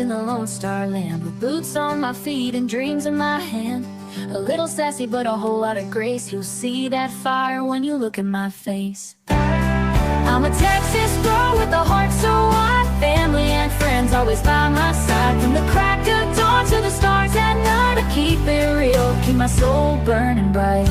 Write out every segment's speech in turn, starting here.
in the Lone Star Land, with boots on my feet and dreams in my hand. A little sassy but a whole lot of grace. You'll see that fire when you look in my face. I'm a Texas girl with a heart so wide, family and friends always by my side. From the crack of dawn to the stars at night, I keep it real, keep my soul burning bright.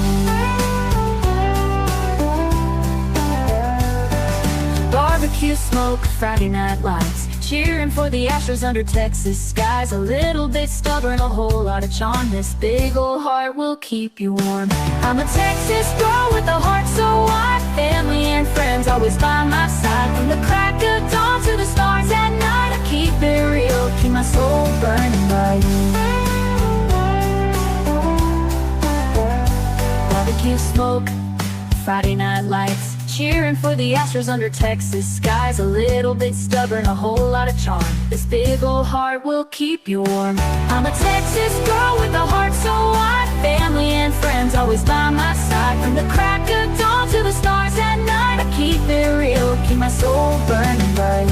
Barbecue smoke, Friday night lights, cheering for the Astros under Texas skies. A little bit stubborn, a whole lot of charm. This big old heart will keep you warm. I'm a Texas girl with a heart so wide, family and friends always by my side. From the crack of dawn to the stars at night, I keep it real, keep my soul burning bright. Barbecue smoke, Friday night lights, cheering for the Astros under Texas skies. A little bit stubborn, a whole lot of charm. This big old heart will keep you warm. I'm a Texas girl with a heart so wide, family and friends always by my side. From the crack of dawn to the stars at night, I keep it real, keep my soul burning bright.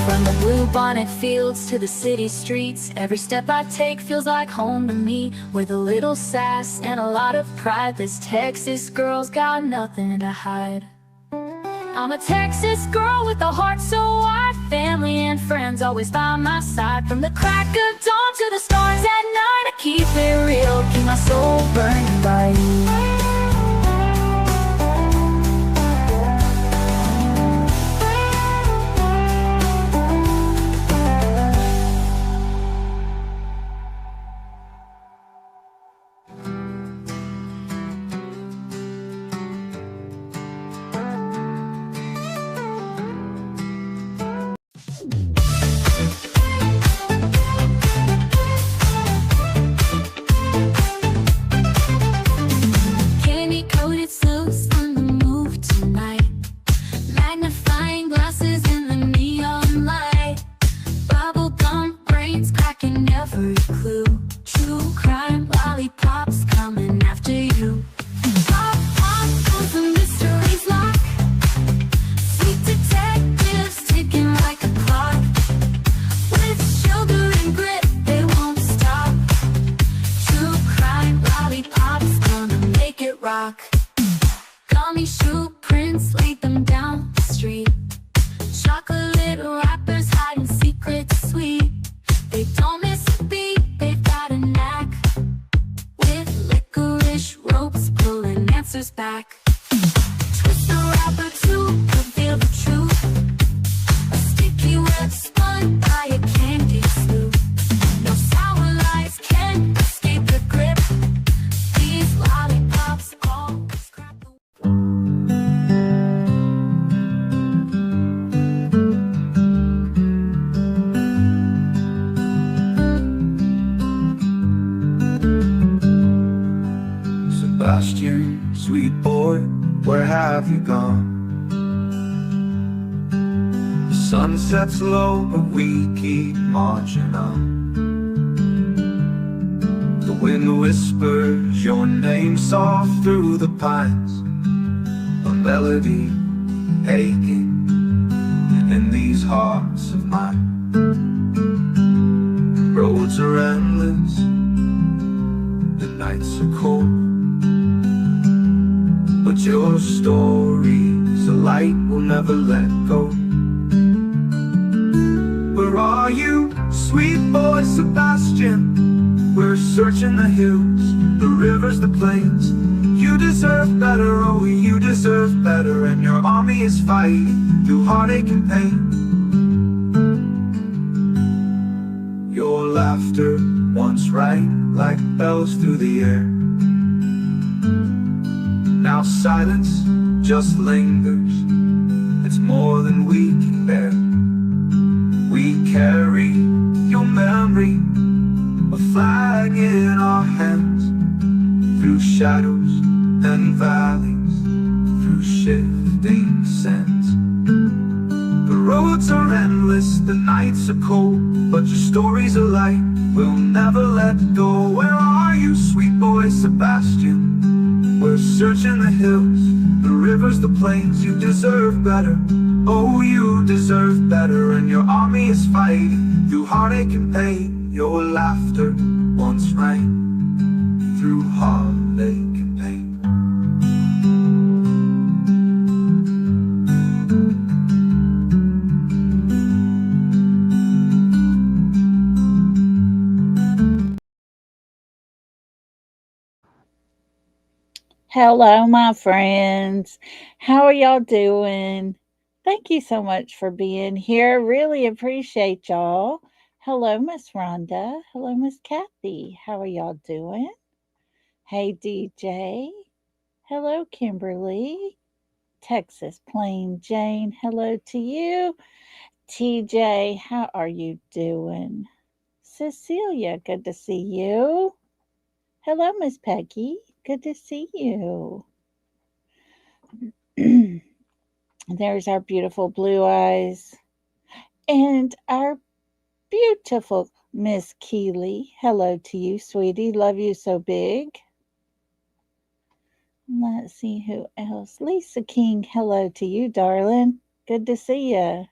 From the blue bonnet fields to the city streets, every step I take feels like home to me. With a little sass and a lot of pride, this Texas girl's got nothing to hide. I'm a Texas girl with a heart so wide, family and friends always by my side. From the crack of dawn to the stars at night, I keep it real, keep my soul burning bright. Gummy shoe prints laid them down the street. Chocolate wrappers hiding secrets sweet. They don't miss a beat, they've got a knack. With licorice ropes pulling answers back. Twist the wrapper to reveal the truth. A sticky web spun by a candy sloop. No sour lies can escape the grip. These lollipops always crack the Sebastian, sweet boy, where have you gone? The sun sets low, but we keep marching on. The wind whispers your name soft through the pines, a melody aching in these hearts of mine. Roads are endless, the nights are cold, but your story's a light we'll never let go. Where are you, sweet boy Sebastian? We're searching the hills, the rivers, the plains. You deserve better, oh you deserve better. And your army is fighting through heartache and pain. Your laughter once rang like bells through the air. Now silence just lingers, it's more than we can bear. We carry your memory, a flag in our hands. Through shadows and valleys, through shifting sands. The roads are endless, the nights are cold, but your story's a light we'll never let go. Where are you, sweet boy Sebastian? We're searching the hills, the rivers, the plains. You deserve better, Oh, you deserve better, and your army is fighting through heartache and pain. Your laughter once rang through heartache and pain. Hello, my friends. How are y'all doing? Thank you so much for being here. Really appreciate y'all. Hello, Miss Rhonda. Hello, Miss Kathy. How are y'all doing? Hey, DJ. Hello, Kimberly. Texas Plain Jane. Hello to you. TJ, how are you doing? Cecilia, good to see you. Hello, Miss Peggy. Good to see you. There's our beautiful blue eyes and our beautiful Miss Keeley. Hello to you, sweetie. Love you so big. Let's see who else. Lisa King. Hello to you, darling. Good to see you.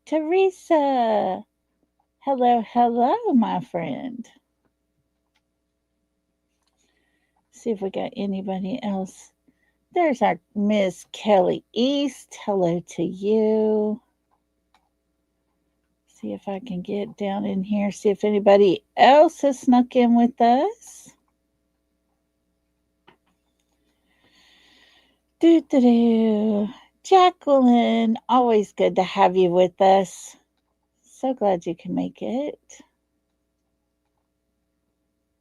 Teresa. Hello, hello, my friend. See if we got anybody else. There's our Miss Kelly East. Hello to you. See if I can get down in here, see if anybody else has snuck in with us. Do. Jacqueline, always good to have you with us. So glad you can make it.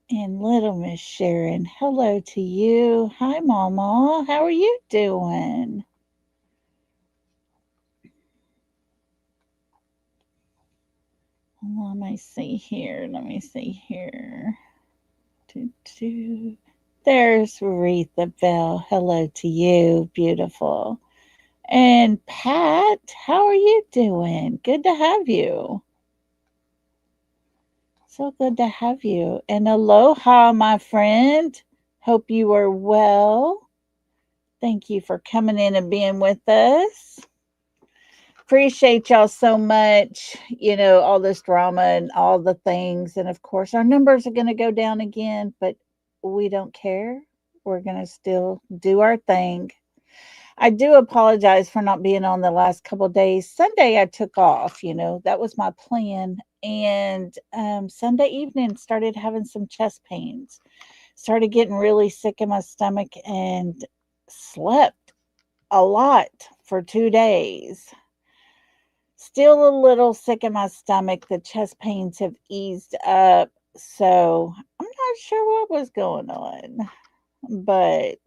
And little Miss Sharon, hello to you. Hi, Mama. How are you doing? Let me see here. Do. There's Retha Bell. Hello to you. Beautiful. And Pat, how are you doing? Good to have you. So good to have you. And aloha, my friend. Hope you are well. Thank you for coming in and being with us. Appreciate y'all so much. All this drama and all the things. And of course, our numbers are going to go down again, but we don't care. We're going to still do our thing. I do apologize for not being on the last couple of days. Sunday I took off, that was my plan. And Sunday evening started having some chest pains. Started getting really sick in my stomach and slept a lot for 2 days. Still a little sick in my stomach. The chest pains have eased up. So I'm not sure what was going on. But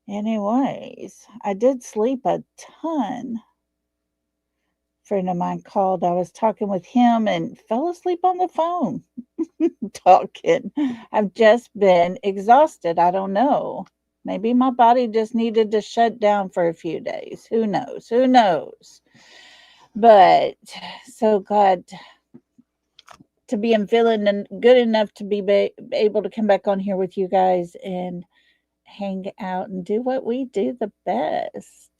anyways, I did sleep a ton. Friend of mine called. I was talking with him and fell asleep on the phone talking. I've just been exhausted. I don't know. Maybe my body just needed to shut down for a few days. Who knows? Who knows? But so glad to be feeling good enough to be able to come back on here with you guys and hang out and do what we do the best.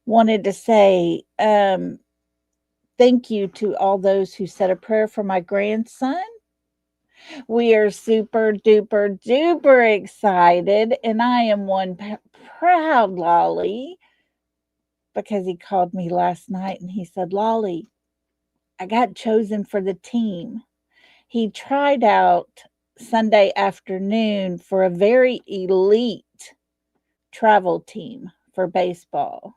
Wanted to say thank you to all those who said a prayer for my grandson. We are super duper duper excited, and I am one proud Lolly because he called me last night and he said, Lolly, I got chosen for the team. He tried out Sunday afternoon for a very elite travel team for baseball.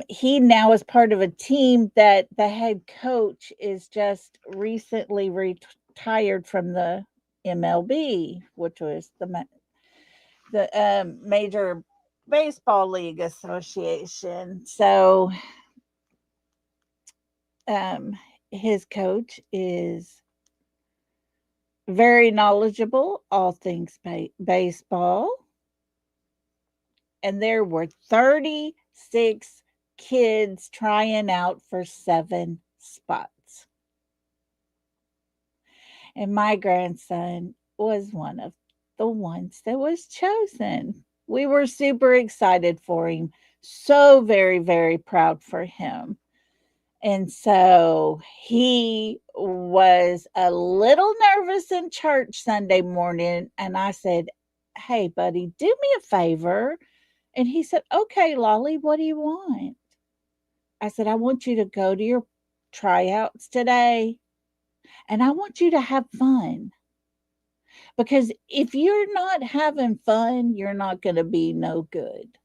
He now is part of a team that the head coach is just recently retired from the MLB, which was the Major Baseball League Association. So his coach is very knowledgeable, all things baseball. And there were 36 kids trying out for 7 spots. And my grandson was one of the ones that was chosen. We were super excited for him. So very, very proud for him. And so he was a little nervous in church Sunday morning. And I said, "Hey, buddy, do me a favor." And he said, "Okay, Lolly, what do you want?" I said, "I want you to go to your tryouts today and I want you to have fun. Because if you're not having fun, you're not going to be no good."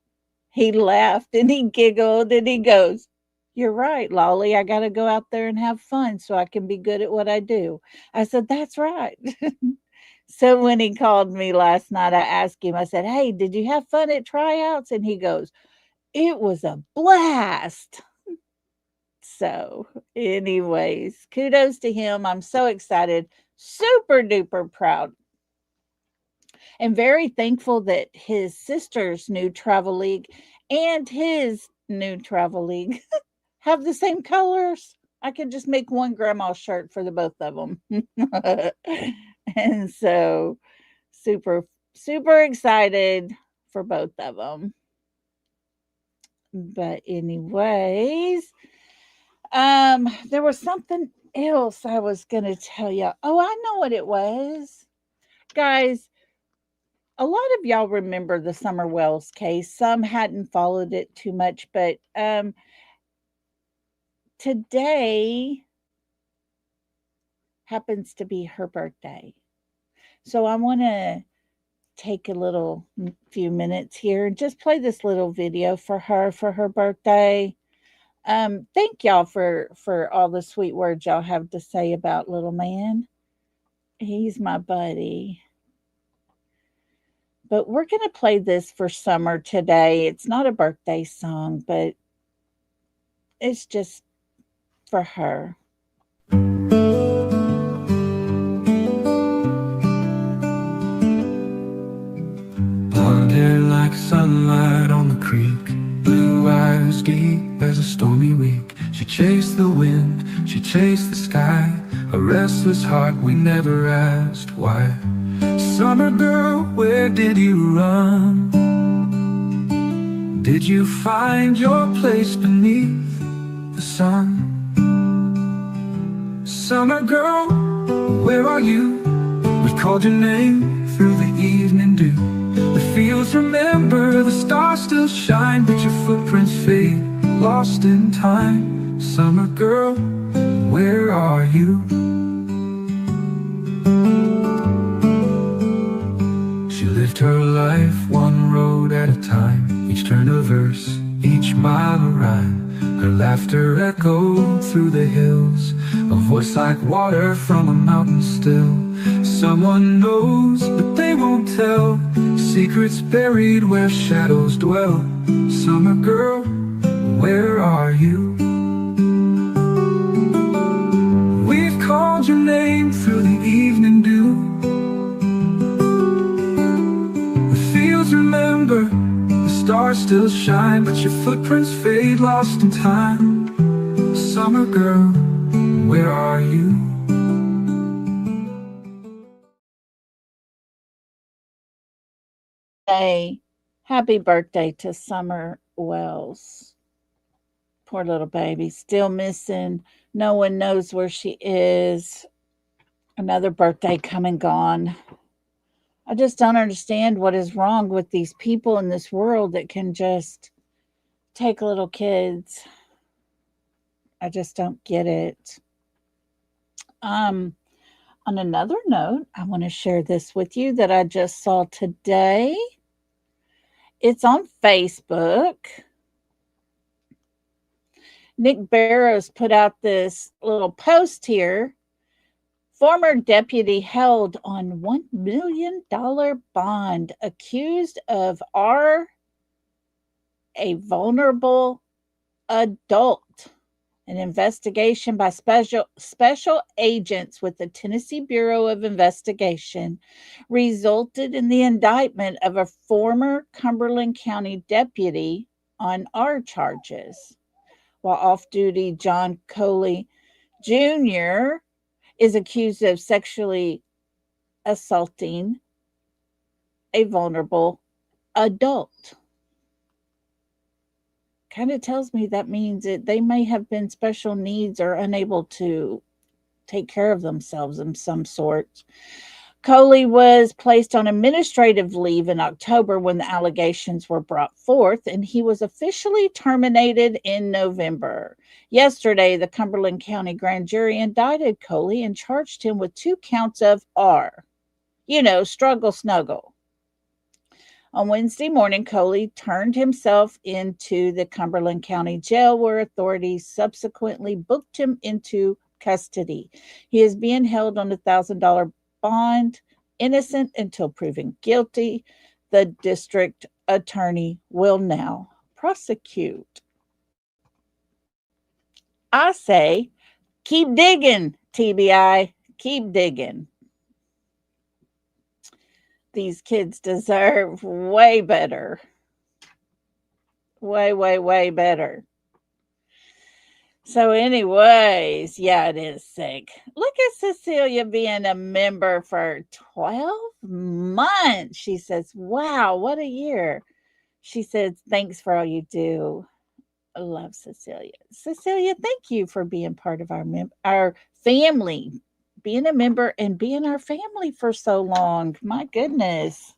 He laughed and he giggled and he goes, "You're right, Lolly. I got to go out there and have fun so I can be good at what I do." I said, "That's right." So when he called me last night, I asked him, I said, "Hey, did you have fun at tryouts?" And he goes, "It was a blast." So, anyways, kudos to him. I'm so excited, super duper proud, and very thankful that his sister's new travel league and his new travel league have the same colors. I could just make one grandma shirt for the both of them. And so super, super excited for both of them. But anyways, there was something else I was gonna tell you. Oh, I know what it was. Guys, a lot of y'all remember the Summer Wells case. Some hadn't followed it too much, but today happens to be her birthday. So I want to take a little few minutes here and just play this little video for her birthday. Thank y'all for all the sweet words y'all have to say about little man. He's my buddy. But we're going to play this for Summer today. It's not a birthday song, but it's just for her. Blonde hair like sunlight on the creek, blue eyes deep as a stormy week. She chased the wind, she chased the sky, a restless heart we never asked why. Summer girl, where did you run? Did you find your place beneath the sun? Summer girl, where are you? We called your name through the evening dew. The fields remember, the stars still shine, but your footprints fade, lost in time. Summer girl, where are you? She lived her life one road at a time, each turn a verse, each mile a rhyme. Her laughter echoed through the hills, a voice like water from a mountain still. Someone knows, but they won't tell, secrets buried where shadows dwell. Summer girl, where are you? We've called your name through the evening dew. The fields remember, the stars still shine, but your footprints fade, lost in time. Summer girl, where are you? Hey, happy birthday to Summer Wells. Poor little baby, still missing. No one knows where she is. Another birthday come and gone. I just don't understand what is wrong with these people in this world that can just take little kids. I just don't get it. On another note, I want to share this with you that I just saw today. It's on Facebook. Nick Barrows put out this little post here. Former deputy held on $1 million bond, accused of a vulnerable adult. An investigation by special agents with the Tennessee Bureau of Investigation resulted in the indictment of a former Cumberland County deputy on R charges, while off-duty John Coley Jr. is accused of sexually assaulting a vulnerable adult. Kind of tells me that means that they may have been special needs or unable to take care of themselves in some sort. Coley was placed on administrative leave in October when the allegations were brought forth, and he was officially terminated in November. Yesterday, the Cumberland County grand jury indicted Coley and charged him with 2 counts of R. Struggle snuggle. On Wednesday morning, Coley turned himself into the Cumberland County Jail, where authorities subsequently booked him into custody. He is being held on a $1,000 bond, innocent until proven guilty. The district attorney will now prosecute. I say, keep digging, TBI, keep digging. These kids deserve way better. Way, way, way better. So, anyways, yeah, it is sick. Look at Cecilia being a member for 12 months. She says, wow, what a year. She says, thanks for all you do. I love Cecilia. Cecilia, thank you for being part of our family, being a member and being our family for so long. My goodness.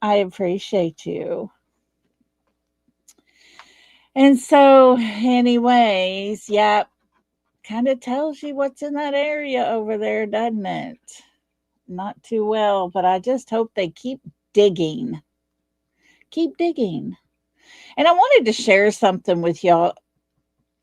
I appreciate you. And so, anyways, yeah, kind of tells you what's in that area over there, doesn't it? Not too well, but I just hope they keep digging. Keep digging. And I wanted to share something with y'all.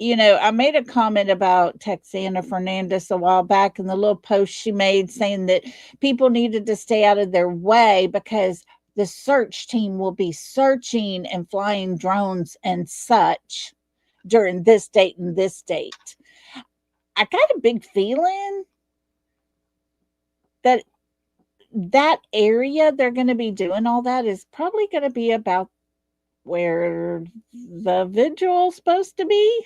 I made a comment about Texana Fernandez a while back in the little post she made saying that people needed to stay out of their way because the search team will be searching and flying drones and such during this date and this date. I got a big feeling that area they're going to be doing all that is probably going to be about where the vigil's supposed to be.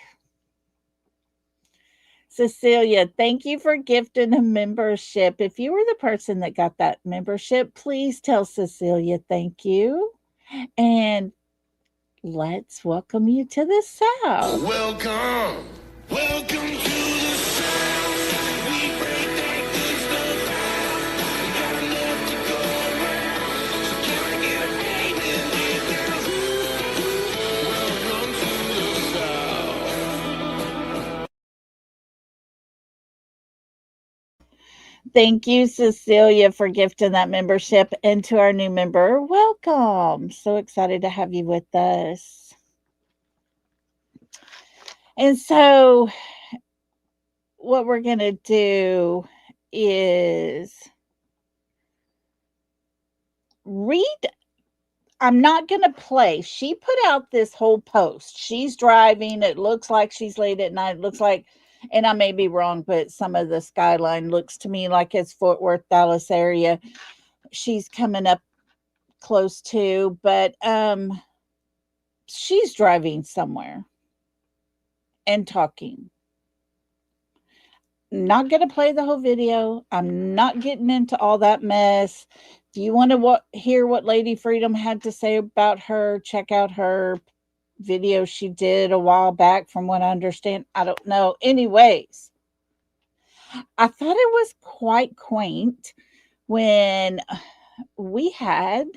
Cecilia, thank you for gifting a membership. If you were the person that got that membership, please tell Cecilia thank you. And let's welcome you to the South. Welcome. Welcome to the South. We break that good stuff out. We got enough to go around. So can I get a payment with welcome to the South. Thank you, Cecilia, for gifting that membership. And to our new member, welcome. So excited to have you with us. And so, what we're going to do is read. I'm not going to play. She put out this whole post. She's driving. It looks like she's late at night. It looks like, and I may be wrong, but some of the skyline looks to me like it's Fort Worth, Dallas area. She's coming up close to, but she's driving somewhere and talking. Not going to play the whole video. I'm not getting into all that mess. If you want to hear what Lady Freedom had to say about her, check out her video she did a while back, from what I understand. I don't know. Anyways, I thought it was quite quaint when we had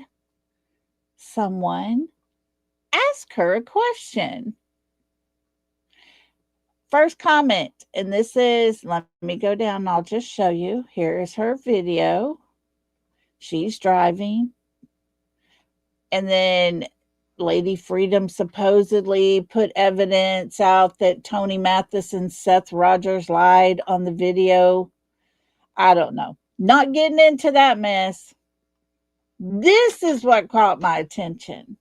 someone ask her a question. First comment, and this is, let me go down and I'll just show you. Here is her video. She's driving. And then Lady Freedom supposedly put evidence out that Tony Mathis and Seth Rogers lied on the video. I don't know. Not getting into that mess. This is what caught my attention.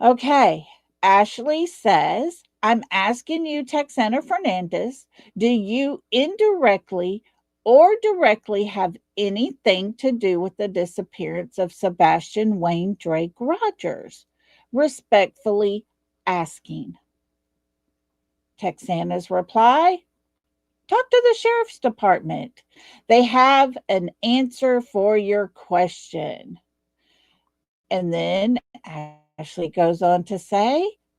Okay. Ashley says, I'm asking you, Texana Fernandez, do you indirectly or directly have anything to do with the disappearance of Sebastian Wayne Drake Rogers? Respectfully asking. Texana's reply, talk to the sheriff's department. They have an answer for your question. And then Ashley goes on to say,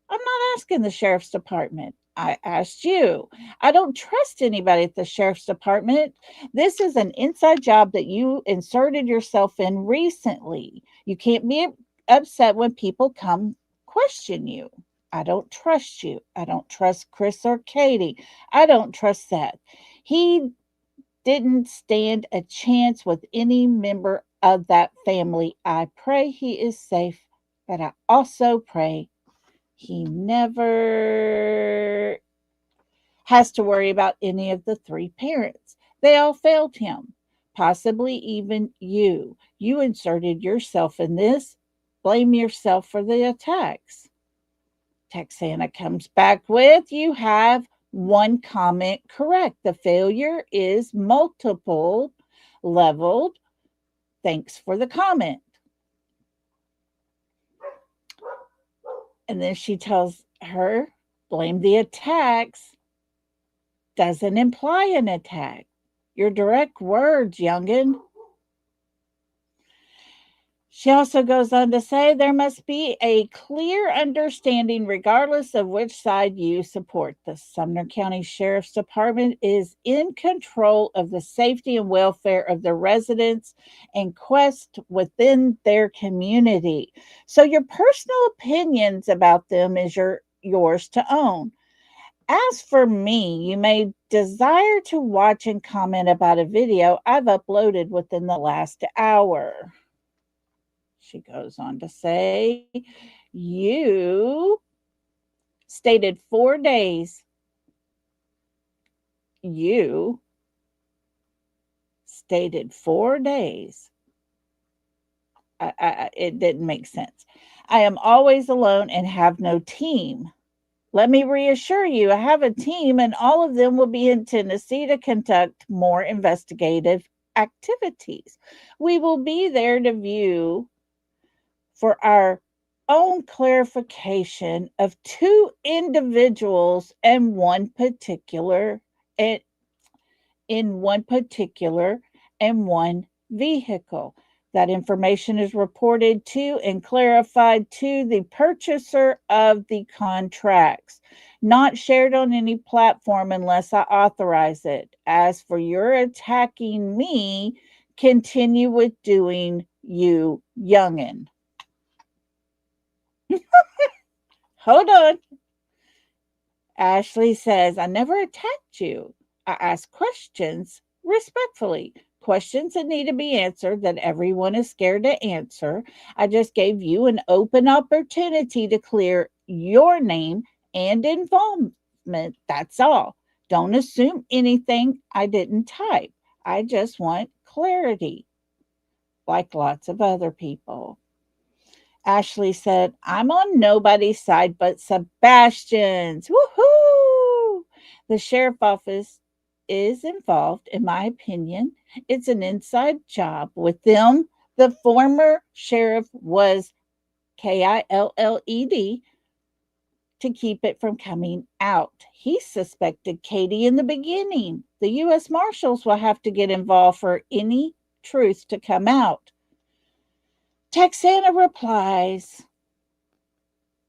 I'm not asking the sheriff's department. I asked you. I don't trust anybody at the sheriff's department. This is an inside job that you inserted yourself in recently. You can't be upset when people come question you. I don't trust you. I don't trust Chris or Katie. I don't trust Seth. He didn't stand a chance with any member of that family. I pray he is safe, but I also pray he never has to worry about any of the three parents. They all failed him, possibly even you. You inserted yourself in this. Blame yourself for the attacks. Texana comes back with, you have one comment correct. The failure is multiple leveled. Thanks for the comment. And then she tells her, blame the attacks doesn't imply an attack. Your direct words, youngin'. She also goes on to say there must be a clear understanding, regardless of which side you support. The Sumner County Sheriff's Department is in control of the safety and welfare of the residents and quest within their community. So your personal opinions about them is yours to own. As for me, you may desire to watch and comment about a video I've uploaded within the last hour. She goes on to say, you stated 4 days. You stated 4 days. It didn't make sense. I am always alone and have no team. Let me reassure you, I have a team, and all of them will be in Tennessee to conduct more investigative activities. We will be there to view for our own clarification of two individuals and in one particular and one vehicle. That information is reported to and clarified to the purchaser of the contracts, not shared on any platform unless I authorize it. As for your attacking me, continue with doing you, youngin'. Hold on. Ashley says, I never attacked you. I asked questions respectfully, questions that need to be answered that everyone is scared to answer. I just gave you an open opportunity to clear your name and involvement. That's all. Don't assume anything I didn't type. I just want clarity, like lots of other people. Ashley said, I'm on nobody's side but Sebastian's. Woohoo! The sheriff office is involved, in my opinion. It's an inside job with them. The former sheriff was Killed to keep it from coming out. He suspected Katie in the beginning. The U.S. Marshals will have to get involved for any truth to come out. Texana replies,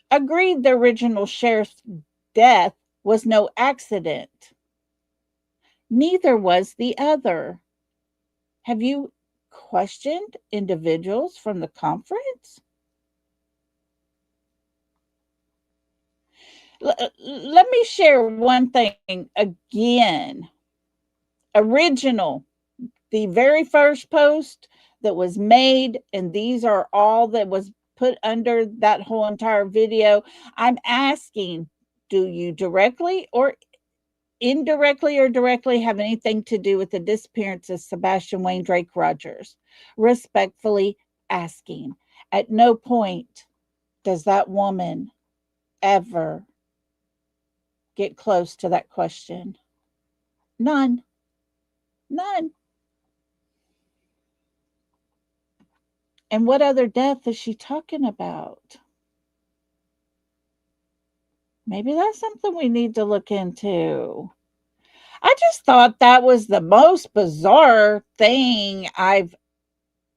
agreed the original sheriff's death was no accident. Neither was the other. Have you questioned individuals from the conference? Let me share one thing again. Original, the very first post that was made, and these are all that was put under that whole entire video. I'm asking, do you directly or indirectly or directly have anything to do with the disappearance of Sebastian Wayne Drake Rogers? Respectfully asking. At no point does that woman ever get close to that question. None. None. And what other death is she talking about? Maybe that's something we need to look into. I just thought that was the most bizarre thing I've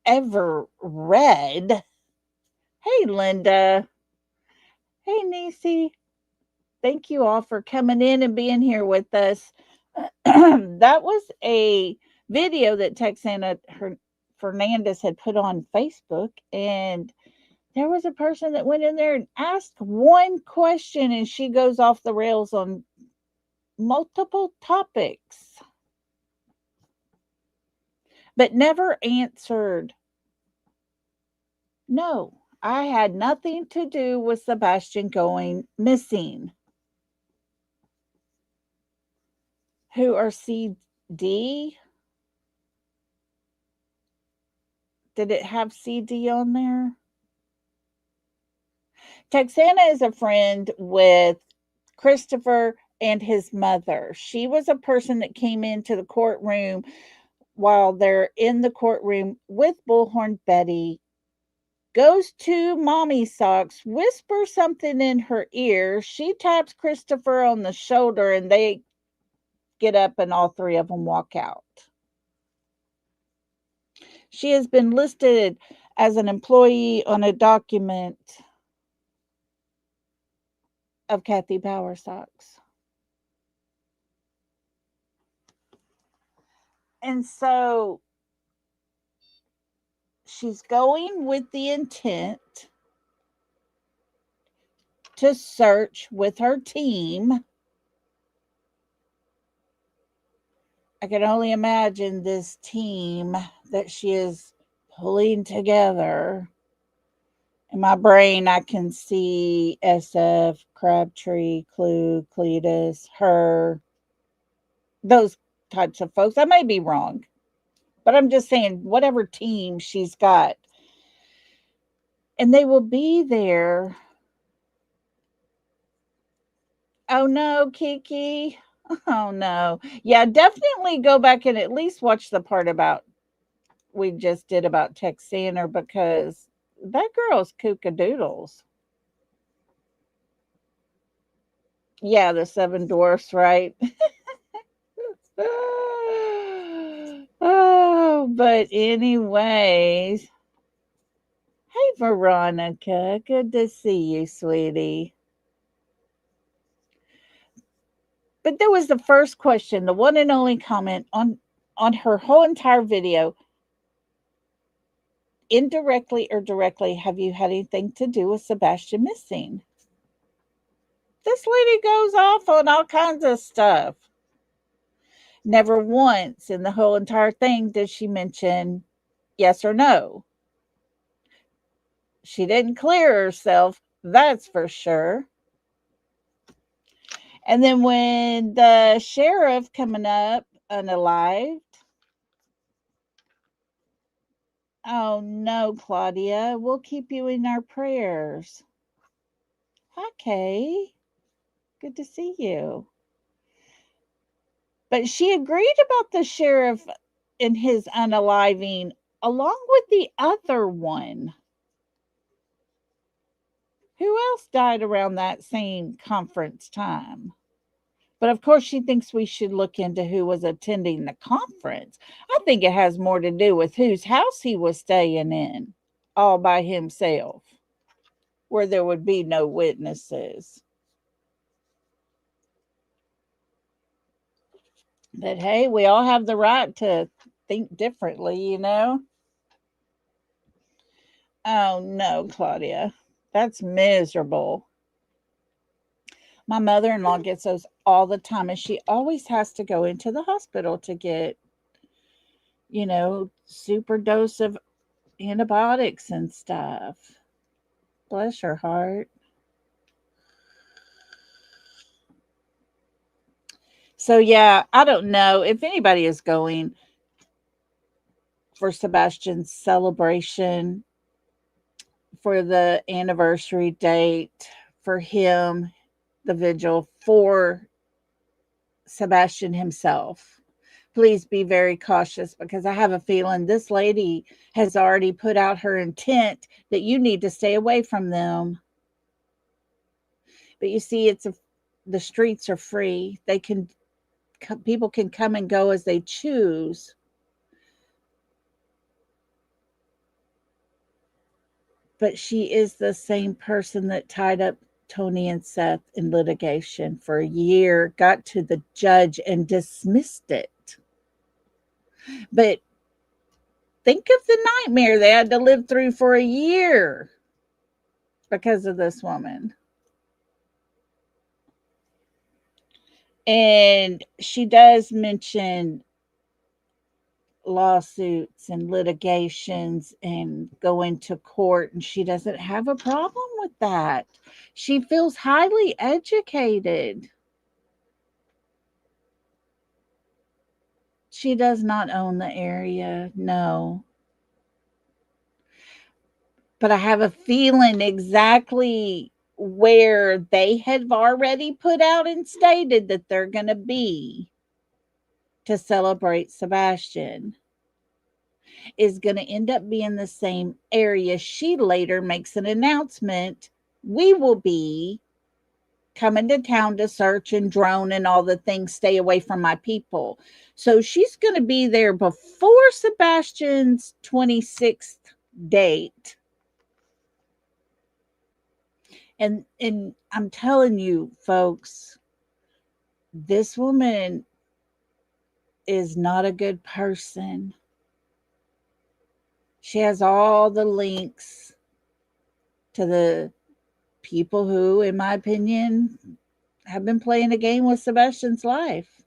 ever read. Hey, Linda. Hey, Nisi. Thank you all for coming in and being here with us. That was a video that Texana Fernandez had put on Facebook, and there was a person that went in there and asked one question, and she goes off the rails on multiple topics, but never answered. No, I had nothing to do with Sebastian going missing. Who are CD? Did it have CD on there? Texana is a friend with Christopher and his mother. She was a person that came into the courtroom while they're in the courtroom with Bullhorn Betty, goes to Mommy Socks, whispers something in her ear. She taps Christopher on the shoulder, and they get up, and all three of them walk out. She has been listed as an employee on a document of Kathy Power Socks. And so she's going with the intent to search with her team. I can only imagine this team that she is pulling together. In my brain, I can see SF, Crabtree, Clue, Cletus, her, those types of folks. I may be wrong, but I'm just saying, whatever team she's got. And they will be there. Oh no, Kiki. Oh no. Yeah, definitely go back and at least watch the part about we just did about Texaner, because that girl's kookadoodles. Yeah, the seven dwarfs, right? Oh, but anyways. Hey, Veronica. Good to see you, sweetie. But there was the first question, the one and only comment on her whole entire video. Indirectly or directly, have you had anything to do with Sebastian missing? This lady goes off on all kinds of stuff. Never once in the whole entire thing did she mention yes or no. She didn't clear herself, that's for sure. And then when the sheriff coming up unalived, oh no, Claudia, we'll keep you in our prayers. Hi, Kay. Good to see you. But she agreed about the sheriff and his unaliving along with the other one. Who else died around that same conference time? But of course, she thinks we should look into who was attending the conference. I think it has more to do with whose house he was staying in, all by himself, where there would be no witnesses. But hey, we all have the right to think differently, you know? Oh no, Claudia. That's miserable. My mother in law gets those all the time, and she always has to go into the hospital to get, super dose of antibiotics and stuff. Bless her heart. So, yeah, I don't know if anybody is going for Sebastian's celebration for the anniversary date for him, the vigil for Sebastian himself. Please be very cautious, because I have a feeling this lady has already put out her intent that you need to stay away from them. But you see, the streets are free. People can come and go as they choose. but she is the same person that tied up Tony and Seth in litigation for a year, got to the judge and dismissed it. But think of the nightmare they had to live through for a year because of this woman. And she does mention lawsuits and litigations and going to court, and she doesn't have a problem with that. She feels highly educated. She does not own the area, no. But I have a feeling exactly where they have already put out and stated that they're going to be to celebrate Sebastian is going to end up being the same area. She later makes an announcement. We will be coming to town to search and drone and all the things, stay away from my people. So she's going to be there before Sebastian's 26th date. And I'm telling you, folks, this woman is not a good person. She has all the links to the people who, in my opinion, have been playing a game with Sebastian's life.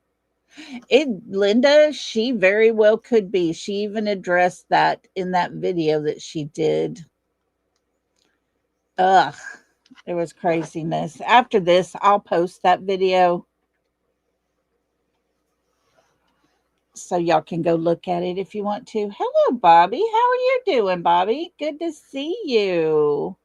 Linda, she very well could be. She even addressed that in that video that she did. Ugh, it was craziness. After this, I'll post that video so y'all can go look at it if you want to. Hello, Bobby. How are you doing, Bobby? Good to see you.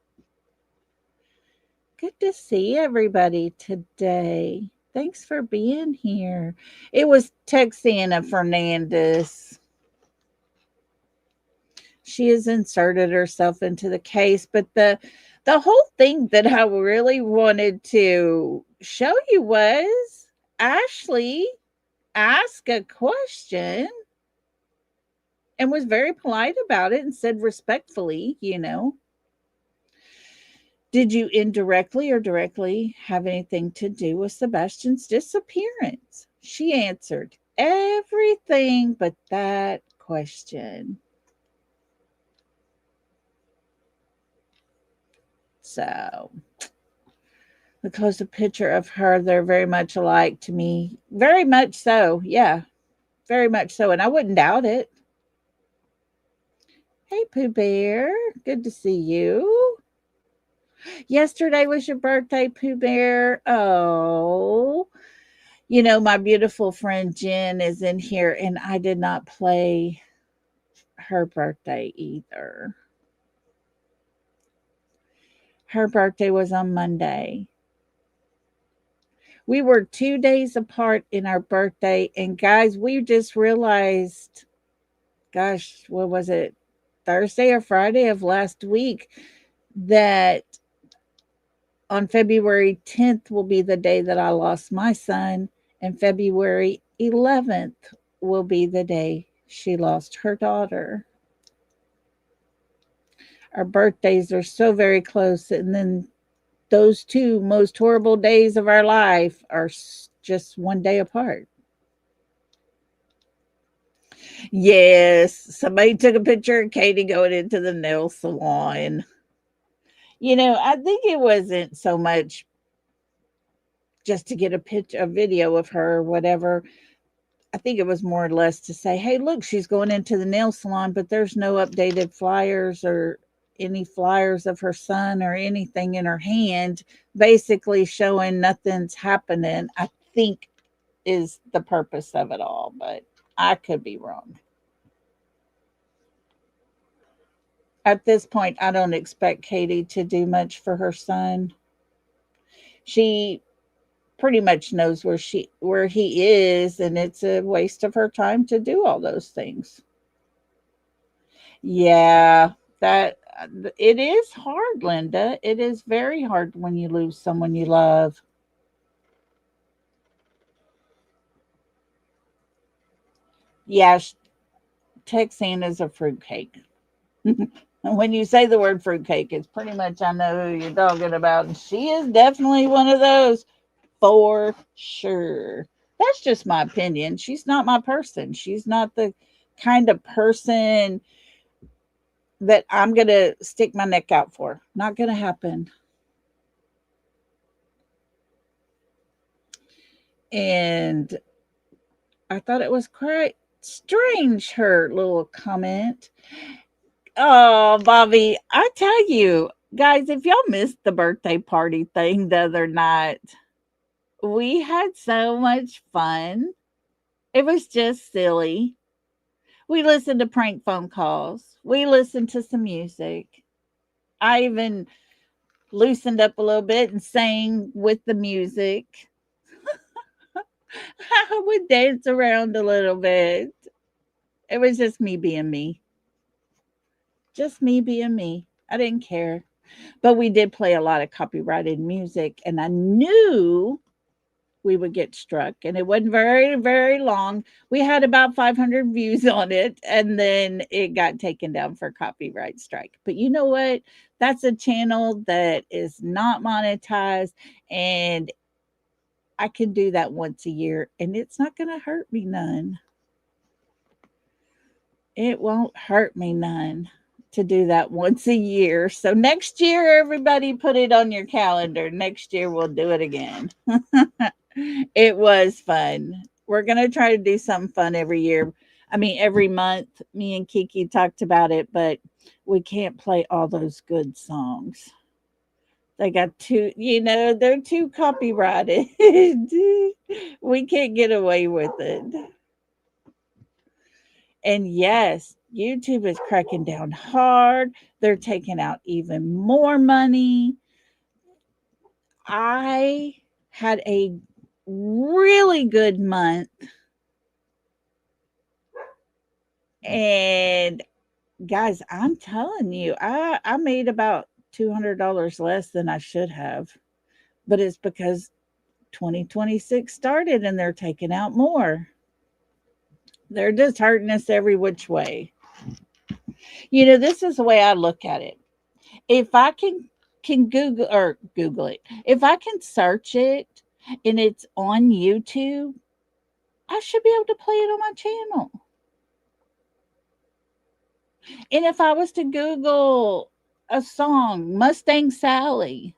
Good to see everybody today. Thanks for being here. It was Texana Fernandez. She has inserted herself into the case, but the whole thing that I really wanted to show you was Ashley asked a question and was very polite about it and said respectfully, did you indirectly or directly have anything to do with Sebastian's disappearance? She answered everything but that question. So, the close-up picture of her, they're very much alike to me. Very much so. Yeah, very much so. And I wouldn't doubt it. Hey, Pooh Bear. Good to see you. Yesterday was your birthday, Pooh Bear. Oh, my beautiful friend Jen is in here, and I did not play her birthday either. Her birthday was on Monday. We were 2 days apart in our birthday, and guys, we just realized, gosh, what was it? Thursday or Friday of last week, that on February 10th will be the day that I lost my son, and February 11th will be the day she lost her daughter. Our birthdays are so very close, and then those two most horrible days of our life are just one day apart. Yes, somebody took a picture of Katie going into the nail salon. I think it wasn't so much just to get a video of her or whatever. I think it was more or less to say, hey, look, she's going into the nail salon, but there's no updated flyers or any flyers of her son or anything in her hand, basically showing nothing's happening, I think is the purpose of it all, but I could be wrong. At this point, I don't expect Katie to do much for her son. She pretty much knows where he is, and it's a waste of her time to do all those things. Yeah, that it is hard, Linda. It is very hard when you lose someone you love. Yeah, Texana's a fruitcake. When you say the word fruitcake, it's pretty much I know who you're talking about. And she is definitely one of those for sure. That's just my opinion. She's not my person. She's not the kind of person that I'm going to stick my neck out for. Not going to happen. And I thought it was quite strange, her little comment. Oh, Bobby, I tell you, guys, if y'all missed the birthday party thing the other night, we had so much fun. It was just silly. We listened to prank phone calls. We listened to some music. I even loosened up a little bit and sang with the music. I would dance around a little bit. It was just me being me. Just me being me. I didn't care. But we did play a lot of copyrighted music, and I knew we would get struck. And it wasn't very, very long. We had about 500 views on it, and then it got taken down for copyright strike. But you know what? That's a channel that is not monetized, and I can do that once a year, and it's not going to hurt me none. It won't hurt me none to do that once a year. So next year, everybody put it on your calendar. Next year, we'll do it again. It was fun. We're going to try to do something fun every year. I mean, every month. Me and Kiki talked about it, but we can't play all those good songs. They got they're too copyrighted. We can't get away with it. And yes, YouTube is cracking down hard. They're taking out even more money. I had a really good month, and guys, I'm telling you, I made about $200 less than I should have, but it's because 2026 started and they're taking out more. They're just hurting us every which way. This is the way I look at it. If I can Google it, if I can search it and it's on YouTube, I should be able to play it on my channel. And if I was to Google a song, Mustang Sally,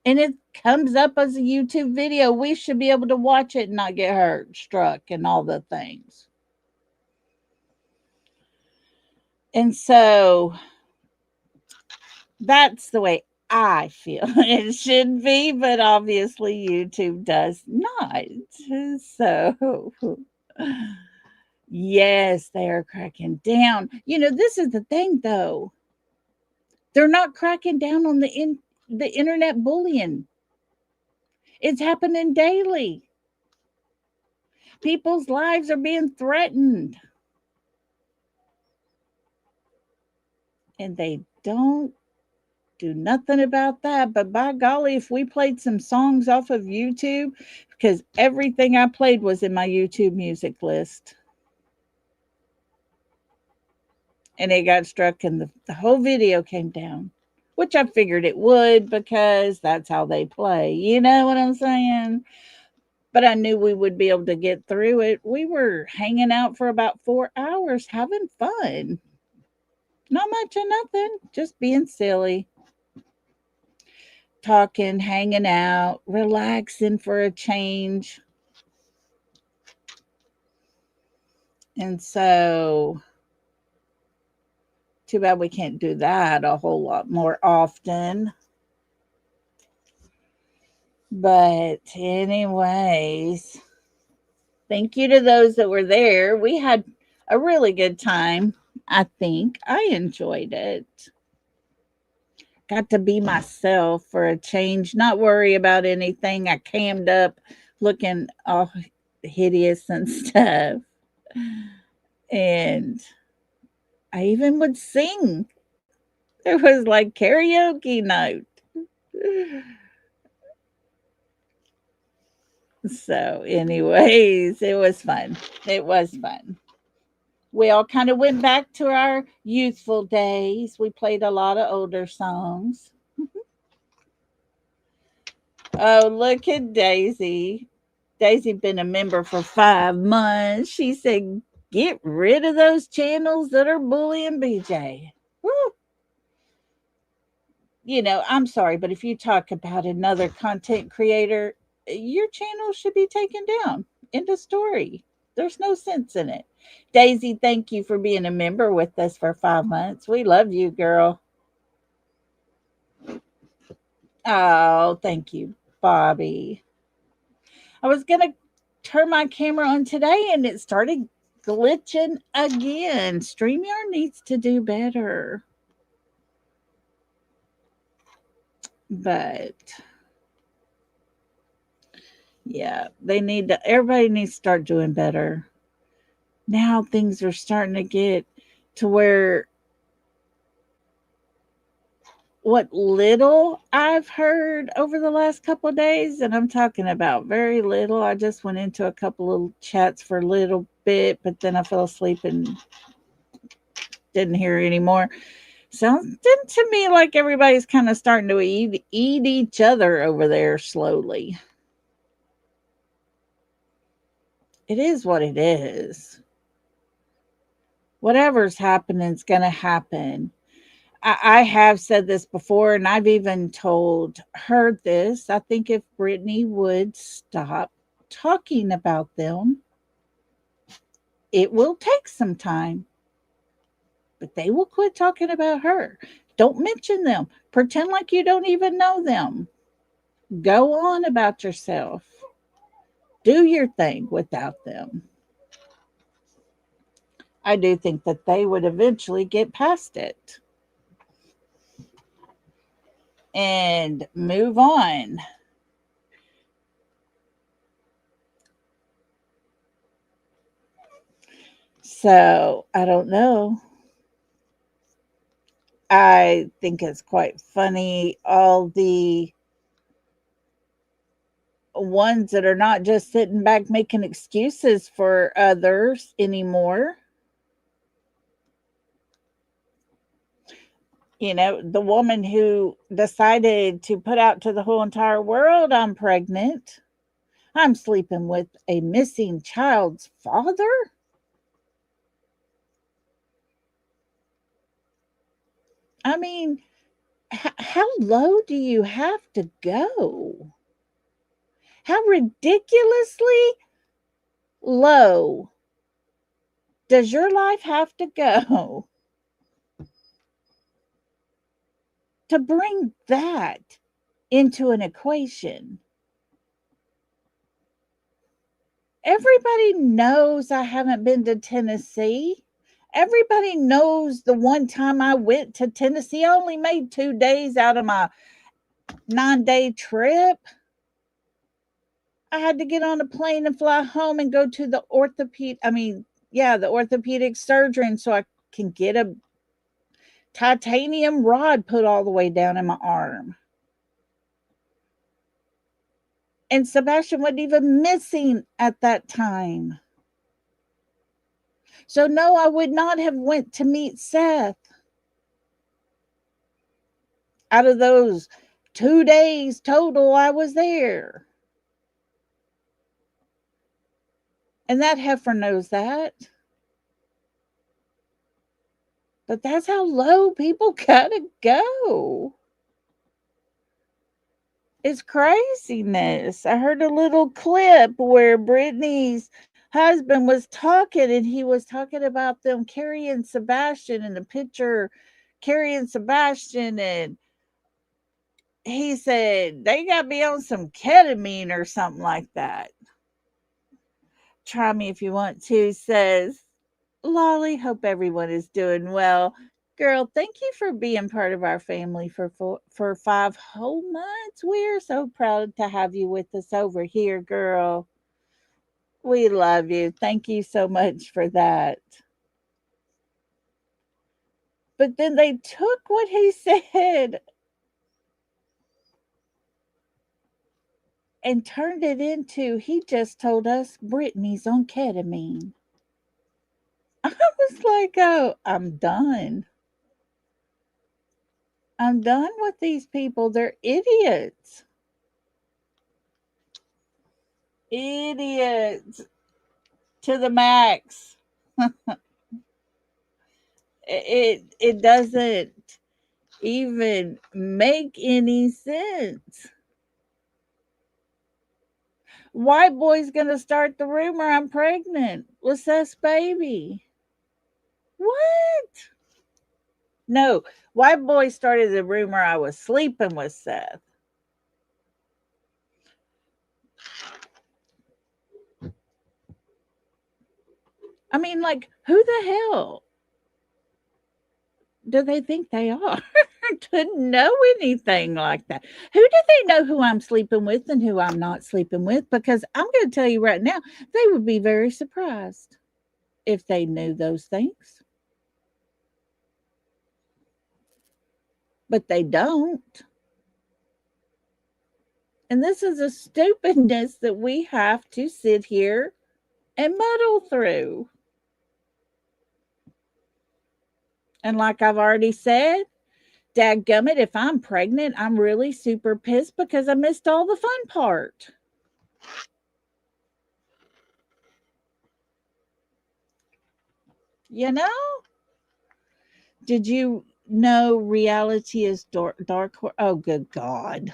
and it comes up as a YouTube video, we should be able to watch it and not get hurt, struck, and all the things. And so that's the way I feel it should be, but obviously YouTube does not. So, yes, they are cracking down. This is the thing, though. They're not cracking down on the internet bullying. It's happening daily. People's lives are being threatened. And they don't do nothing about that. But by golly, if we played some songs off of YouTube, because everything I played was in my YouTube music list, and it got struck, and the whole video came down, which I figured it would because that's how they play. You know what I'm saying? But I knew we would be able to get through it. We were hanging out for about 4 hours having fun. Not much of nothing, just being silly, talking, hanging out, relaxing for a change. And so, too bad we can't do that a whole lot more often. But, anyways, thank you to those that were there. We had a really good time. I think I enjoyed it. Got to be myself for a change, not worry about anything. I cammed up looking all hideous and stuff. And I even would sing. It was like karaoke night. So, anyways, it was fun. It was fun. We all kind of went back to our youthful days. We played a lot of older songs. Oh, look at Daisy. Daisy been a member for 5 months. She said, "Get rid of those channels that are bullying BJ." Woo. I'm sorry, but if you talk about another content creator, your channel should be taken down. End of story. There's no sense in it. Daisy, thank you for being a member with us for 5 months. We love you, girl. Oh, thank you, Bobby. I was going to turn my camera on today and it started glitching again. StreamYard needs to do better. But yeah, everybody needs to start doing better. Now things are starting to get to where what little I've heard over the last couple of days, and I'm talking about very little. I just went into a couple of chats for a little bit, but then I fell asleep and didn't hear anymore. Sounds to me like everybody's kind of starting to eat each other over there slowly. It is what it is. Whatever's happening is going to happen. I have said this before, and I've even told her this. I think if Brittany would stop talking about them, it will take some time, but they will quit talking about her. Don't mention them. Pretend like you don't even know them. Go on about yourself. Do your thing without them. I do think that they would eventually get past it and move on. So I don't know. I think it's quite funny. All the ones that are not just sitting back making excuses for others anymore. The woman who decided to put out to the whole entire world, "I'm pregnant. I'm sleeping with a missing child's father." I mean, how low do you have to go? How ridiculously low does your life have to go to bring that into an equation? Everybody knows I haven't been to Tennessee. Everybody knows the one time I went to Tennessee, I only made 2 days out of my 9-day trip. I had to get on a plane and fly home and go to the orthopedic surgeon so I can get a titanium rod put all the way down in my arm. And Sebastian wasn't even missing at that time. So no, I would not have went to meet Seth. Out of those 2 days total I was there. And that heifer knows that. But that's how low people gotta go. It's craziness. I heard a little clip where Brittany's husband was talking and he was talking about them carrying Sebastian in the picture, carrying Sebastian, and he said they got to be on some ketamine or something like that. Try me if you want to, says Lolly. Hope everyone is doing well. Girl, thank you for being part of our family for 5 whole months. We're so proud to have you with us over here, girl. We love you. Thank you so much for that. But then they took what he said and turned it into he just told us Brittany's on ketamine. I was like, oh, I'm done. I'm done with these people. They're idiots. Idiots to the max. It doesn't even make any sense. White boy's gonna start the rumor I'm pregnant with Seth's baby. What? No, white boy started the rumor I was sleeping with Seth. I mean, like, who the hell do they think they are to know anything like that? Who do they know who I'm sleeping with and who I'm not sleeping with? Because I'm going to tell you right now, they would be very surprised if they knew those things, but they don't. And this is a stupidness that we have to sit here and muddle through. And like I've already said, dadgummit, if I'm pregnant, I'm really super pissed because I missed all the fun part. You know? Did you know reality is dark? Oh, good God.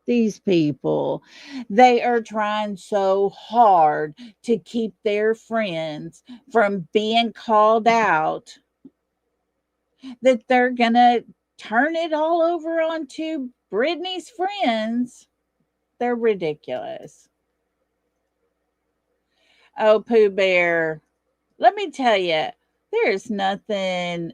These people, they are trying so hard to keep their friends from being called out that they're going to turn it all over onto Brittany's friends. They're ridiculous. Oh, Pooh Bear, let me tell you, there's nothing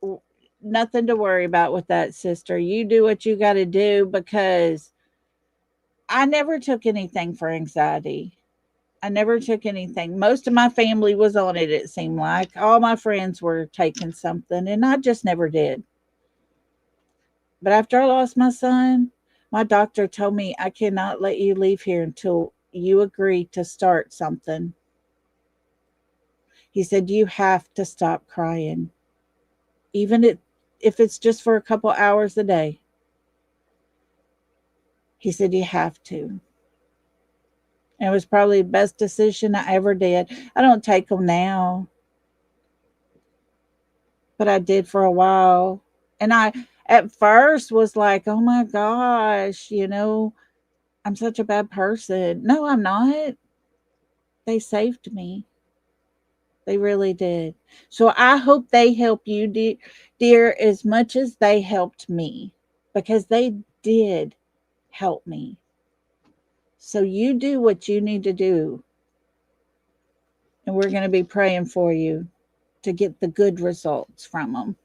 to worry about with that, sister. You do what you got to do because I never took anything for anxiety. I never took anything. Most of my family was on it, it seemed like. All my friends were taking something, and I just never did. But after I lost my son, my doctor told me I cannot let you leave here until you agree to start something. He said, you have to stop crying, even if it's just for a couple hours a day. He said, you have to. And it was probably the best decision I ever did. I don't take them now, but I did for a while. And I, at first, was like, oh my gosh, I'm such a bad person. No, I'm not. They saved me. They really did. So I hope they help you, dear, as much as they helped me, because they did help me. So you do what you need to do, and we're going to be praying for you to get the good results from them.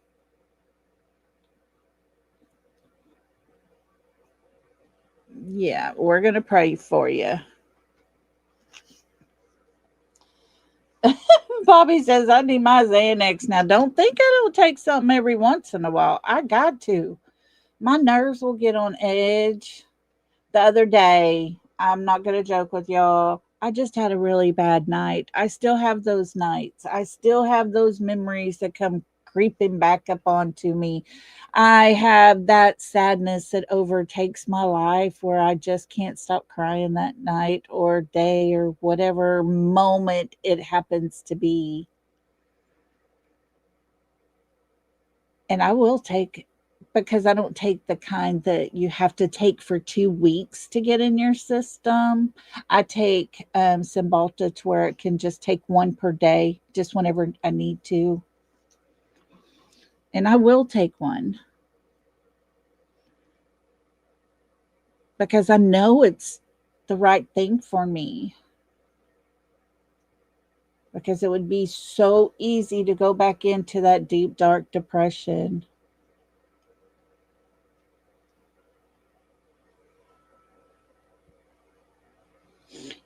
Yeah, we're going to pray for you. Bobby says, I need my Xanax. Now, don't think I don't take something every once in a while. I got to. My nerves will get on edge. The other day, I'm not going to joke with y'all. I just had a really bad night. I still have those nights. I still have those memories that come creeping back up onto me. I have that sadness that overtakes my life where I just can't stop crying that night or day or whatever moment it happens to be. And I will take, because I don't take the kind that you have to take for 2 weeks to get in your system. I take Cymbalta to where it can just take one per day, just whenever I need to. And I will take one because I know it's the right thing for me. Because it would be so easy to go back into that deep, dark depression.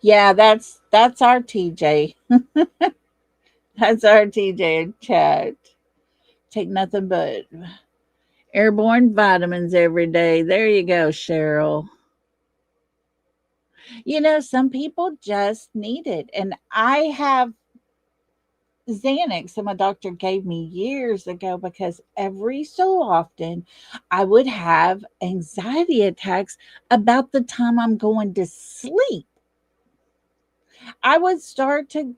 Yeah, that's our TJ. That's our TJ in chat. Take nothing but airborne vitamins every day. There you go, Cheryl. Some people just need it. And I have Xanax that my doctor gave me years ago because every so often I would have anxiety attacks about the time I'm going to sleep. I would start to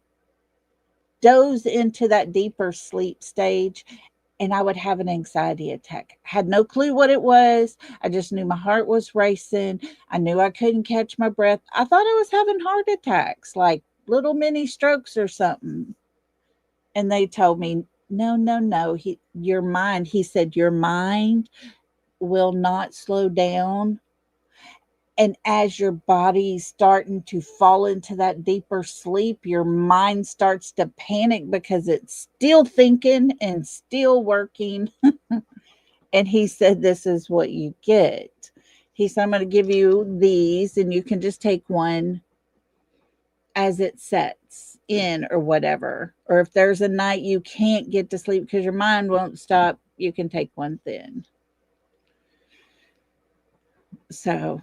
doze into that deeper sleep stage and I would have an anxiety attack. Had no clue what it was. I just knew my heart was racing. I knew I couldn't catch my breath. I thought I was having heart attacks, like little mini strokes or something. And they told me, no, no, no. Your mind, he said, your mind will not slow down. And as your body's starting to fall into that deeper sleep, your mind starts to panic because it's still thinking and still working. And he said, this is what you get. He said, I'm going to give you these, and you can just take one as it sets in or whatever. Or if there's a night you can't get to sleep because your mind won't stop, you can take one then. So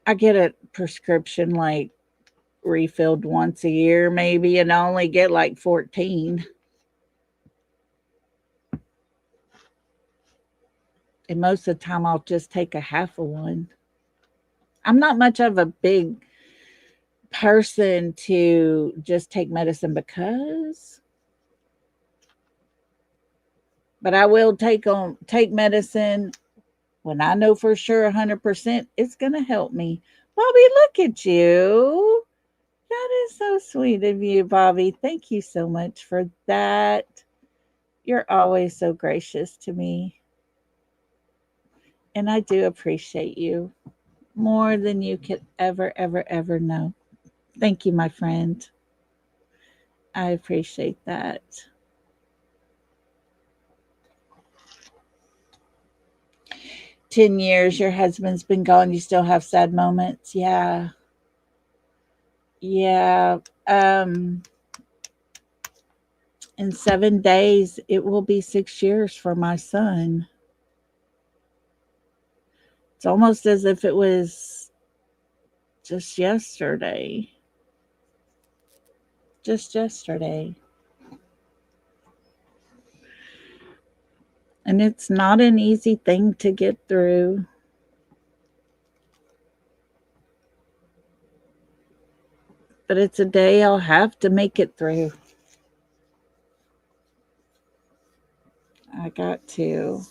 I get a prescription like refilled once a year, maybe, and I only get like 14. And most of the time, I'll just take a half of one. I'm not much of a big person to just take medicine because, but I will take medicine when I know for sure 100% it's going to help me. Bobby, look at you. That is so sweet of you, Bobby. Thank you so much for that. You're always so gracious to me. And I do appreciate you more than you could ever, ever, ever know. Thank you, my friend. I appreciate that. 10 years, your husband's been gone. You still have sad moments. Yeah. Yeah. In 7 days, it will be 6 years for my son. It's almost as if it was just yesterday. Just yesterday. And it's not an easy thing to get through. But it's a day I'll have to make it through. I got to.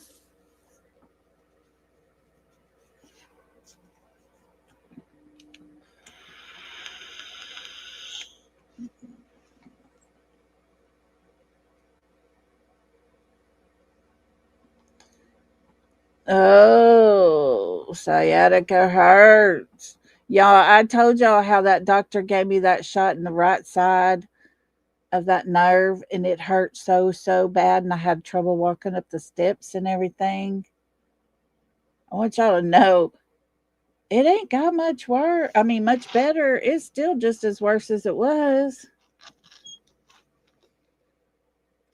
Oh, sciatica hurts. Y'all, I told y'all how that doctor gave me that shot in the right side of that nerve, and it hurt so, so bad, and I had trouble walking up the steps and everything. I want y'all to know it ain't got much worse. I mean, much better. It's still just as worse as it was.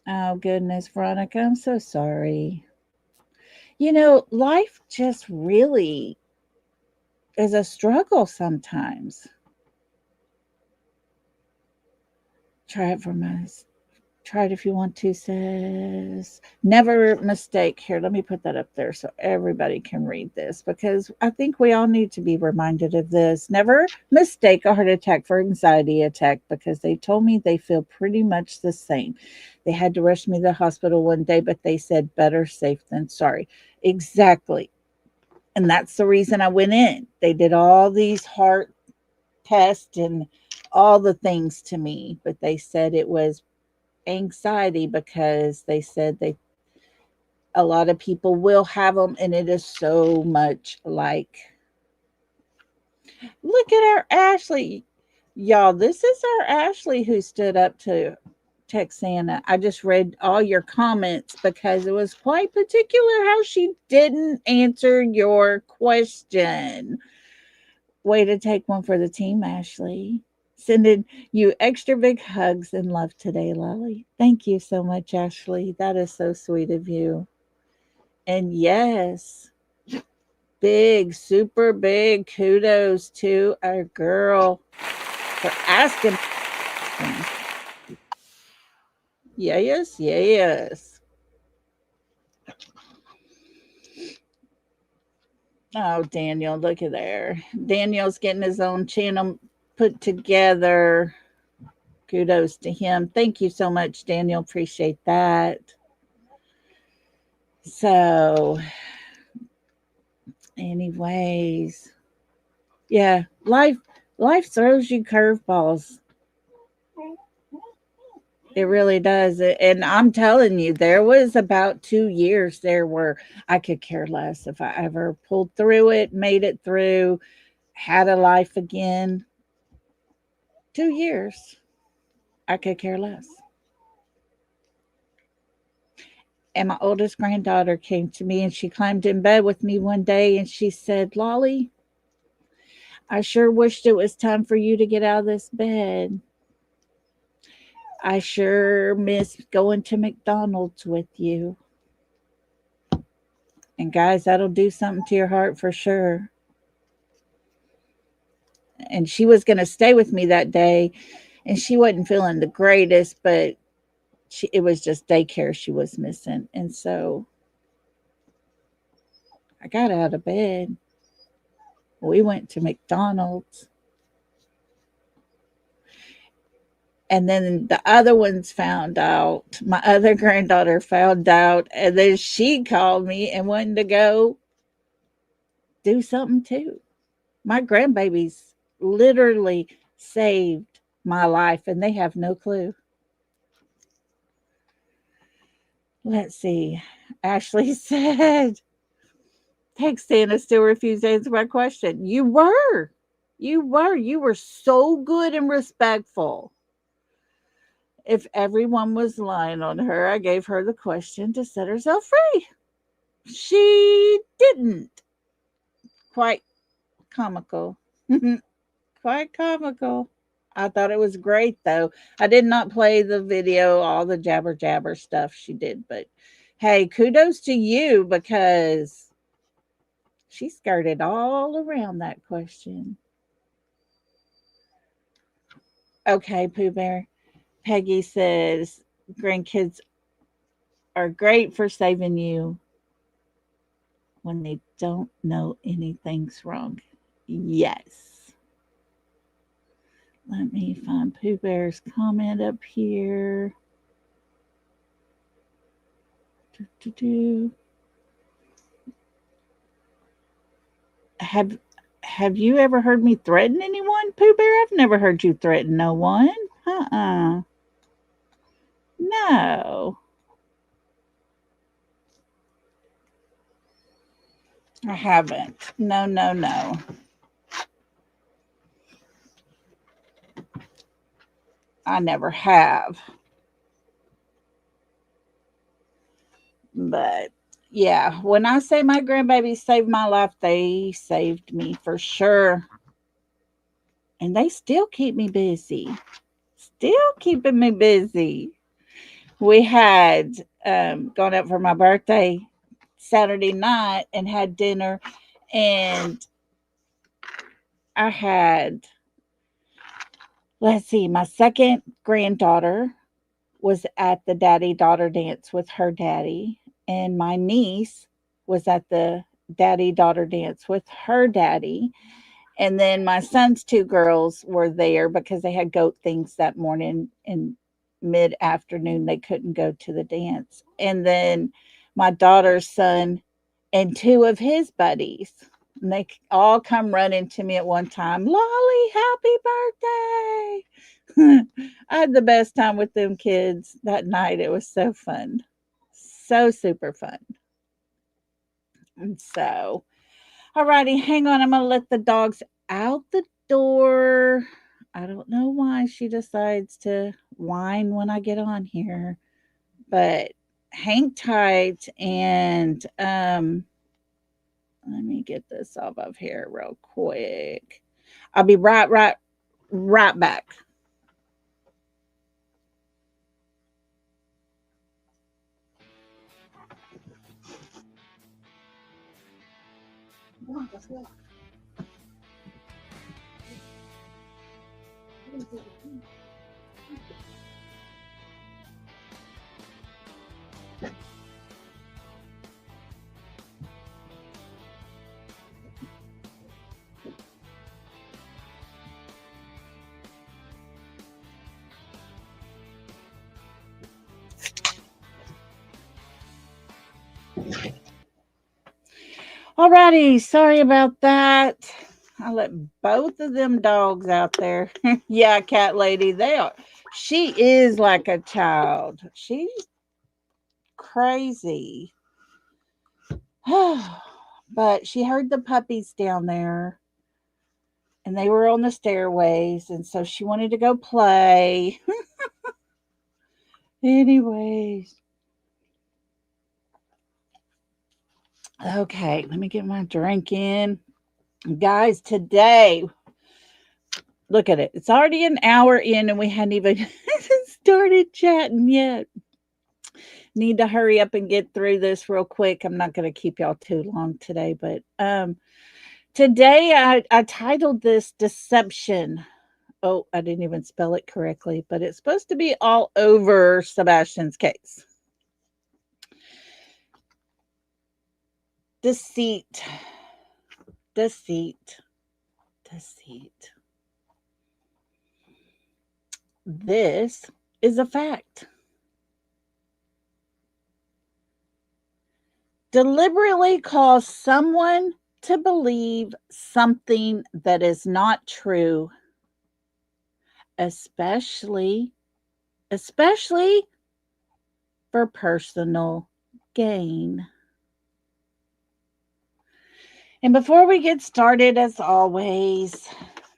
Oh, goodness, Veronica, I'm so sorry. Life just really is a struggle sometimes. Try it for us. Try it if you want to, says. Never mistake. Here, let me put that up there so everybody can read this because I think we all need to be reminded of this. Never mistake a heart attack for anxiety attack because they told me they feel pretty much the same. They had to rush me to the hospital one day, but they said better safe than sorry. Exactly. And that's the reason I went in. They did all these heart tests and all the things to me, but they said it was anxiety because they said a lot of people will have them and it is so much like, look at our Ashley. Y'all, this is our Ashley who stood up to Texana. I just read all your comments because it was quite particular how she didn't answer your question. Way to take one for the team, Ashley. Sending you extra big hugs and love today, Lolly. Thank you so much, Ashley. That is so sweet of you. And yes, big, super big kudos to our girl for asking. Yes, yes. Oh, Daniel, look at there. Daniel's getting his own channel put together. Kudos to him. Thank you so much, Daniel. Appreciate that. So, anyways, yeah, life throws you curveballs. It really does. And I'm telling you, there was about 2 years there where I could care less if I ever pulled through it, made it through, had a life again. 2 years, I could care less. And my oldest granddaughter came to me and she climbed in bed with me one day and she said, Lolly, I sure wished it was time for you to get out of this bed. I sure miss going to McDonald's with you. And guys, that'll do something to your heart for sure. And she was going to stay with me that day and she wasn't feeling the greatest, but it was just daycare she was missing. And so I got out of bed. We went to McDonald's. And then the other ones found out. My other granddaughter found out. And then she called me and wanted to go do something too. My grandbabies literally saved my life and they have no clue. Let's see. Ashley said, thanks, Santa still refused to answer my question. You were. You were. You were so good and respectful. If everyone was lying on her, I gave her the question to set herself free. She didn't. Quite comical. Quite comical. I thought it was great though. I did not play the video, all the jabber jabber stuff she did, but hey, kudos to you because she skirted all around that question. Okay, Pooh Bear. Peggy says grandkids are great for saving you when they don't know anything's wrong. Yes. Let me find Pooh Bear's comment up here. Do. Have have you ever heard me threaten anyone, Pooh Bear? I've never heard you threaten no one. Uh-uh. No. I haven't. No, no, no. I never have. But yeah, when I say my grandbabies saved my life, they saved me for sure. And they still keep me busy. Still keeping me busy. We had gone out for my birthday Saturday night and had dinner, and I had, let's see, my second granddaughter was at the daddy daughter dance with her daddy, and my niece was at the daddy daughter dance with her daddy. And then my son's two girls were there because they had goat things that morning in mid afternoon. They couldn't go to the dance. And then my daughter's son and two of his buddies. And they all come running to me at one time. Lolly, happy birthday. I had the best time with them kids that night. It was so fun. So super fun. And so, alrighty, hang on. I'm going to let the dogs out the door. I don't know why she decides to whine when I get on here, but hang tight and let me get this off of here real quick. I'll be right back. Alrighty, sorry about that. I let both of them dogs out there. Yeah, cat lady, they are. She is like a child. She's crazy. But she heard the puppies down there and they were on the stairways, and so she wanted to go play. Anyways, okay, let me get my drink in. Guys, today, look at it. It's already an hour in and we hadn't even started chatting yet. Need to hurry up and get through this real quick. I'm not going to keep y'all too long today, but today I titled this Deception. Oh, I didn't even spell it correctly, but it's supposed to be all over Sebastian's case. Deceit, deceit, deceit. This is a fact. Deliberately cause someone to believe something that is not true, especially for personal gain. And before we get started, as always,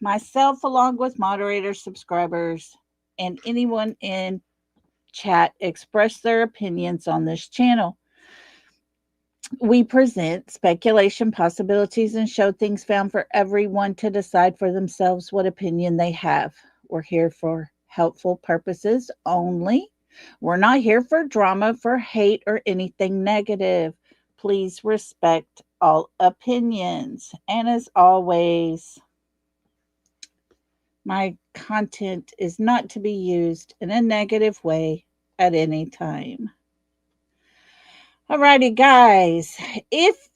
myself, along with moderators, subscribers, and anyone in chat, express their opinions on this channel. We present speculation, possibilities, and show things found for everyone to decide for themselves what opinion they have. We're here for helpful purposes only. We're not here for drama, for hate, or anything negative. Please respect all opinions. And as always, my content is not to be used in a negative way at any time. Alrighty, guys, if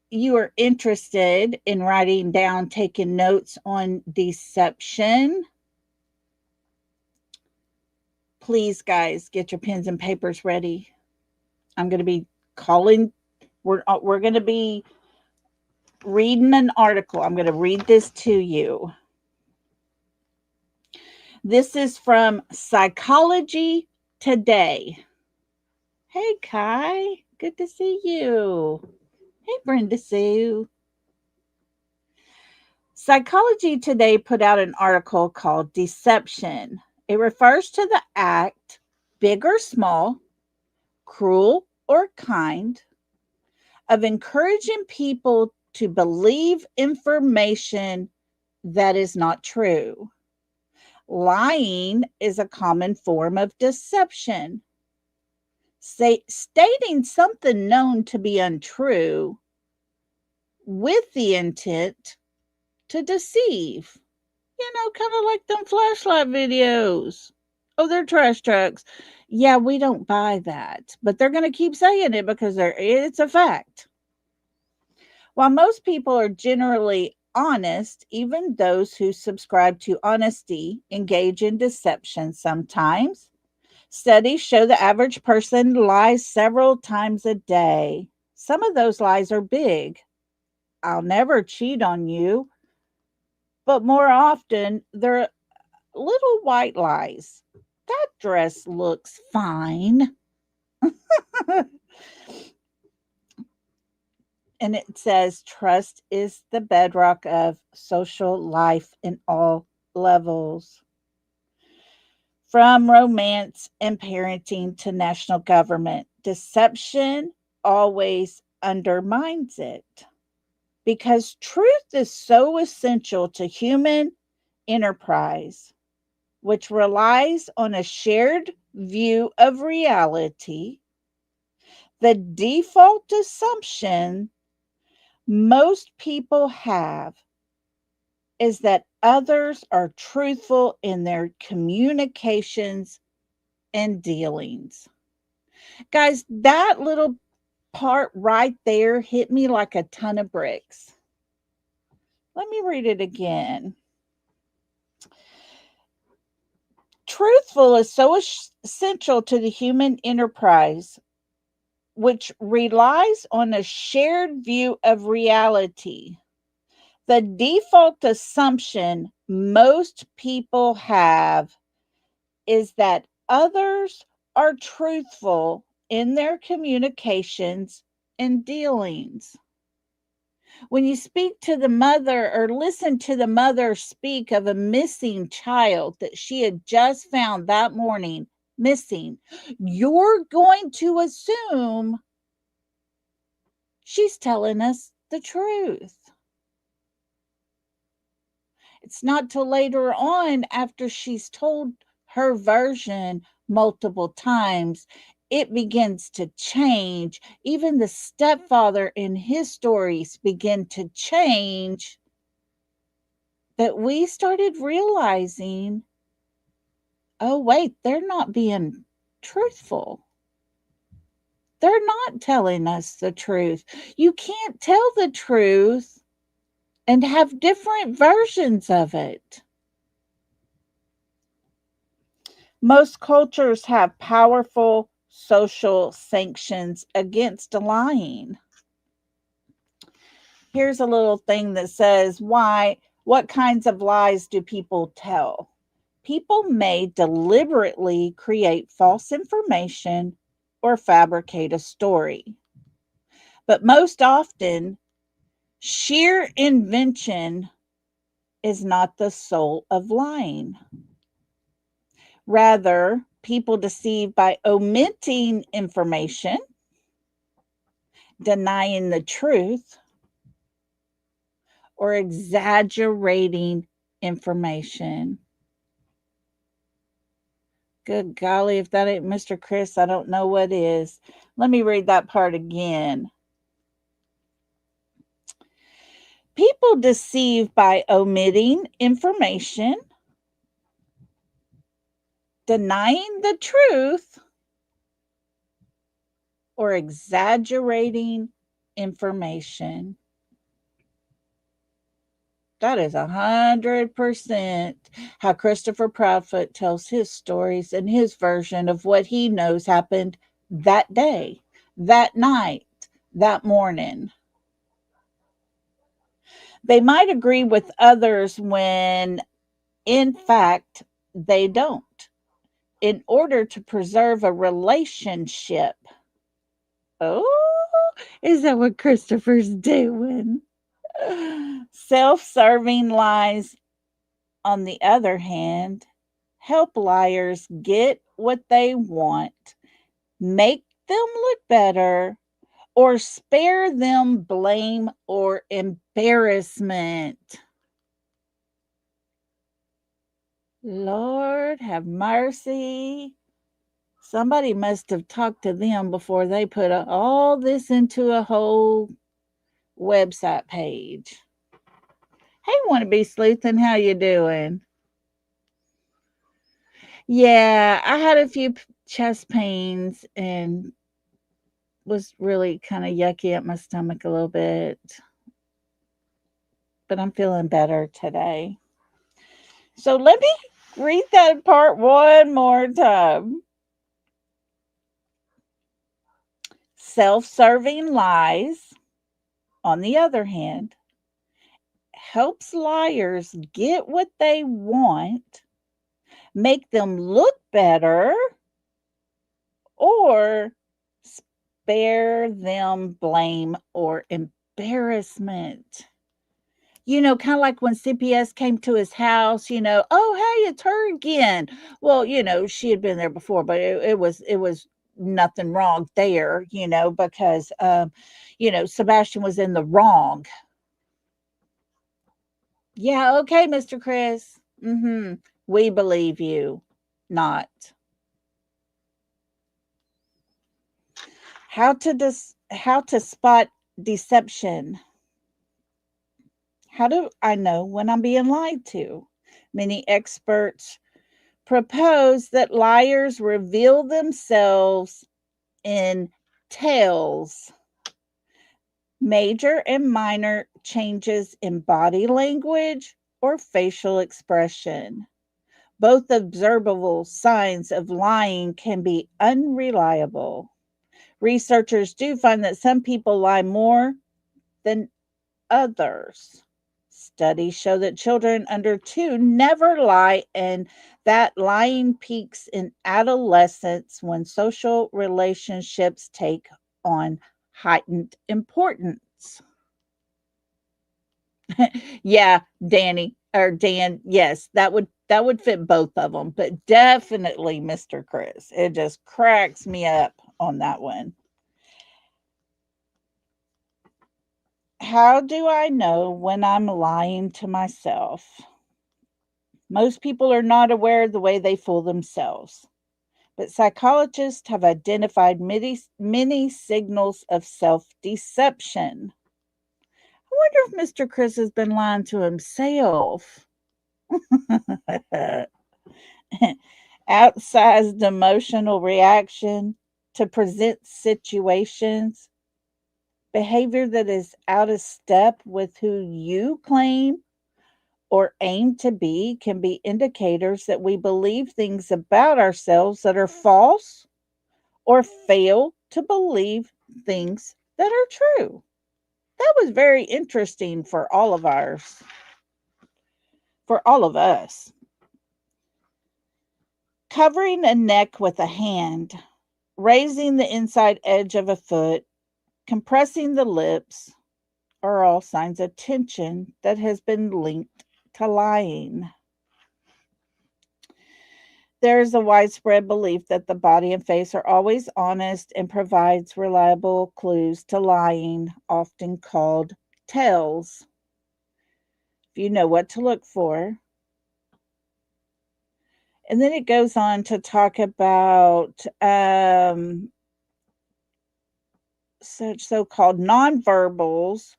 you are interested in writing down, taking notes on deception, please, guys, get your pens and papers ready. I'm going to be calling, we're going to be reading an article. I'm going to read this to you. This is from Psychology Today. Hey, Kai, good to see you. Hey, Brenda Sue. Psychology Today put out an article called Deception. It refers to the act, big or small, cruel or kind, of encouraging people to believe information that is not true. Lying is a common form of deception. Stating something known to be untrue with the intent to deceive. Kind of like them flashlight videos. Oh, they're trash trucks. Yeah, we don't buy that, but they're going to keep saying it because it's a fact. While most people are generally honest, even those who subscribe to honesty engage in deception sometimes. Studies show the average person lies several times a day. Some of those lies are big. I'll never cheat on you. But more often, they're little white lies. That dress looks fine. And it says trust is the bedrock of social life in all levels. From romance and parenting to national government, deception always undermines it. Because truth is so essential to human enterprise, which relies on a shared view of reality. The default assumption most people have is that others are truthful in their communications and dealings. Guys, that little part right there hit me like a ton of bricks. Let me read it again. Truthful is so essential to the human enterprise, which relies on a shared view of reality. The default assumption most people have is that others are truthful in their communications and dealings. When you speak to the mother or listen to the mother speak of a missing child that she had just found that morning missing, you're going to assume she's telling us the truth. It's not till later on, after she's told her version multiple times, it begins to change. Even the stepfather in his stories begin to change, that we started realizing, oh, wait, they're not being truthful. They're not telling us the truth. You can't tell the truth and have different versions of it. Most cultures have powerful social sanctions against lying. Here's a little thing that says, what kinds of lies do people tell? People may deliberately create false information or fabricate a story. But most often, sheer invention is not the soul of lying. Rather, people deceive by omitting information, denying the truth, or exaggerating information. Good golly, if that ain't Mr. Chris, I don't know what is. Let me read that part again. People deceive by omitting information, denying the truth, or exaggerating information. That is 100% how Christopher Proudfoot tells his stories and his version of what he knows happened that day, that night, that morning. They might agree with others when, in fact, they don't, in order to preserve a relationship. Oh, is that what Christopher's doing? Self-serving lies, on the other hand, help liars get what they want, make them look better, or spare them blame or embarrassment. Lord have mercy. Somebody must have talked to them before they put all this into a whole website page. Hey, Wannabe Sleuthin', how you doing? Yeah, I had a few chest pains and was really kind of yucky at my stomach a little bit. But I'm feeling better today. So let me read that part one more time. Self-serving lies, on the other hand, helps liars get what they want, make them look better, or spare them blame or embarrassment. Kind of like when CPS came to his house, oh, hey, it's her again. Well, she had been there before, but it was nothing wrong there, because, Sebastian was in the wrong. Yeah, okay, Mr. Chris. We believe you. Not. How to spot deception. How do I know when I'm being lied to? Many experts propose that liars reveal themselves in tales, major and minor changes in body language or facial expression. Both observable signs of lying can be unreliable. Researchers do find that some people lie more than others. Studies show that children under 2 never lie, and that lying peaks in adolescence when social relationships take on heightened importance. Yeah, Danny or Dan, yes, that would fit both of them, but definitely Mr. Chris. It just cracks me up on that one. How do I know when I'm lying to myself? Most people are not aware of the way they fool themselves, but psychologists have identified many signals of self deception. I wonder if Mr. Chris has been lying to himself. Outsized emotional reaction to present situations, behavior that is out of step with who you claim or aim to be can be indicators that we believe things about ourselves that are false or fail to believe things that are true. That was very interesting for all of us. Covering a neck with a hand, raising the inside edge of a foot, compressing the lips are all signs of tension that has been linked to lying. There is a widespread belief that the body and face are always honest and provides reliable clues to lying, often called tells. If you know what to look for. And then it goes on to talk about such so-called nonverbals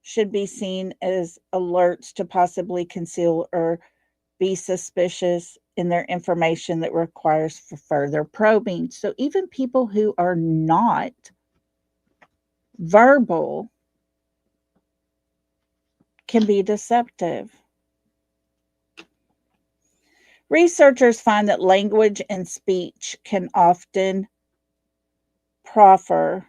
should be seen as alerts to possibly conceal or be suspicious in their information that requires for further probing. So even people who are not verbal can be deceptive. Researchers find that language and speech can often proffer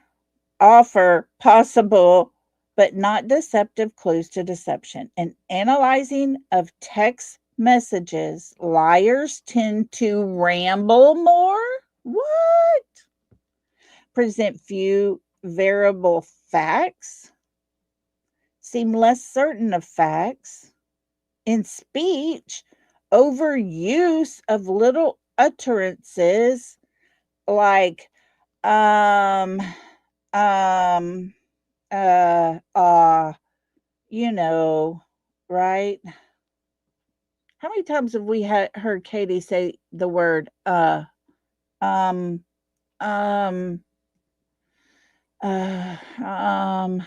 offer possible but not deceptive clues to deception. In analyzing of text messages, liars tend to ramble more. What? Present few variable facts, seem less certain of facts. In speech, overuse of little utterances like um, um, uh, uh, you know, right? How many times have we heard Katie say the word um, um, uh, um,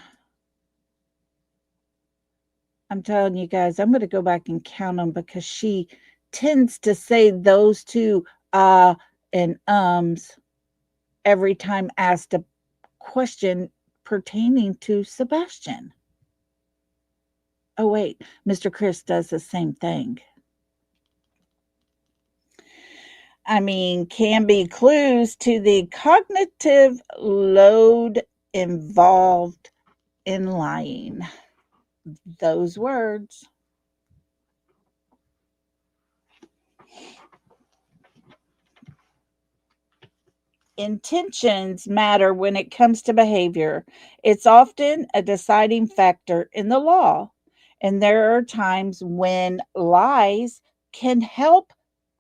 I'm telling you guys, I'm going to go back and count them because she tends to say those two and ums every time asked a question pertaining to Sebastian. Oh, wait, Mr. Chris does the same thing. I mean, can be clues to the cognitive load involved in lying. Those words. Intentions matter when it comes to behavior. It's often a deciding factor in the law. And there are times when lies can help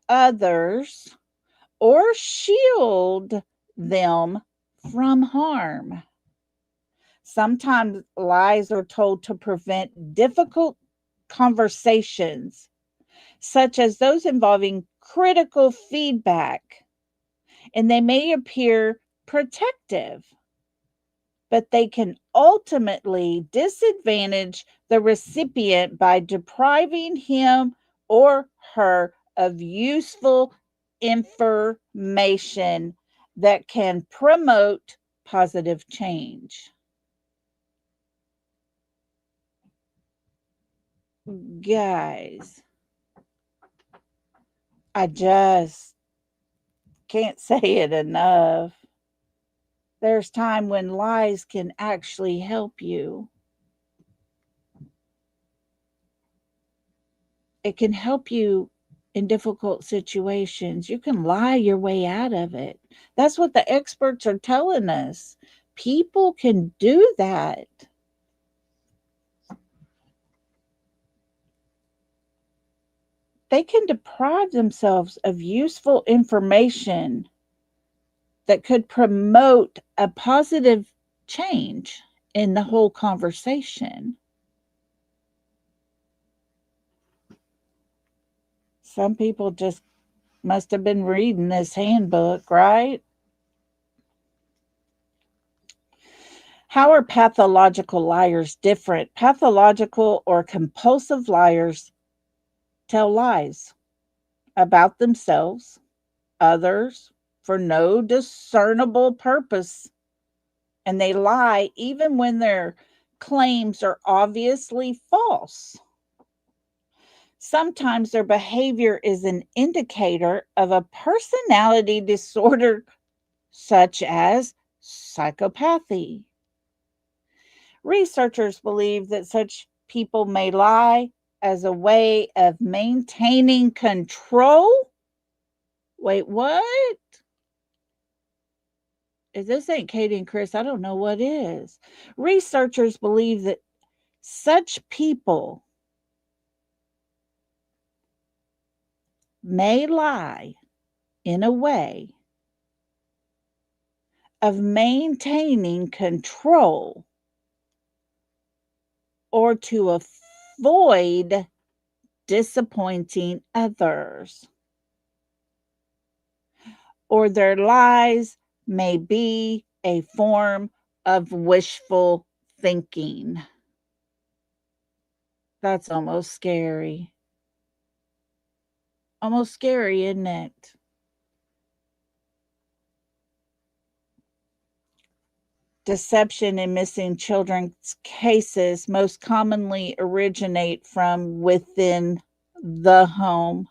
others or shield them from harm. Sometimes lies are told to prevent difficult conversations, such as those involving critical feedback, and they may appear protective, but they can ultimately disadvantage the recipient by depriving him or her of useful information that can promote positive change. Guys, I just can't say it enough. There's time when lies can actually help you. It can help you in difficult situations. You can lie your way out of it. That's what the experts are telling us. People can do that. They can deprive themselves of useful information that could promote a positive change in the whole conversation. Some people just must have been reading this handbook, right? How are pathological liars different? Pathological or compulsive liars tell lies about themselves, others, for no discernible purpose. And they lie even when their claims are obviously false. Sometimes their behavior is an indicator of a personality disorder, such as psychopathy. Researchers believe that such people may lie as a way of maintaining control. Wait, what? If this ain't Katie and Chris, I don't know what is. Researchers believe that such people may lie in a way of maintaining control or to avoid disappointing others. Or their lies may be a form of wishful thinking. That's almost scary. Almost scary, isn't it? Deception in missing children's cases most commonly originate from within the home,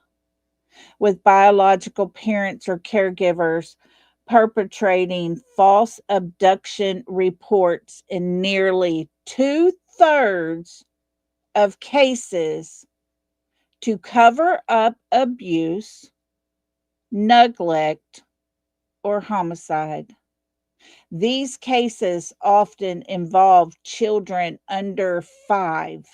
with biological parents or caregivers perpetrating false abduction reports in nearly 2/3 of cases to cover up abuse, neglect, or homicide. These cases often involve children under 5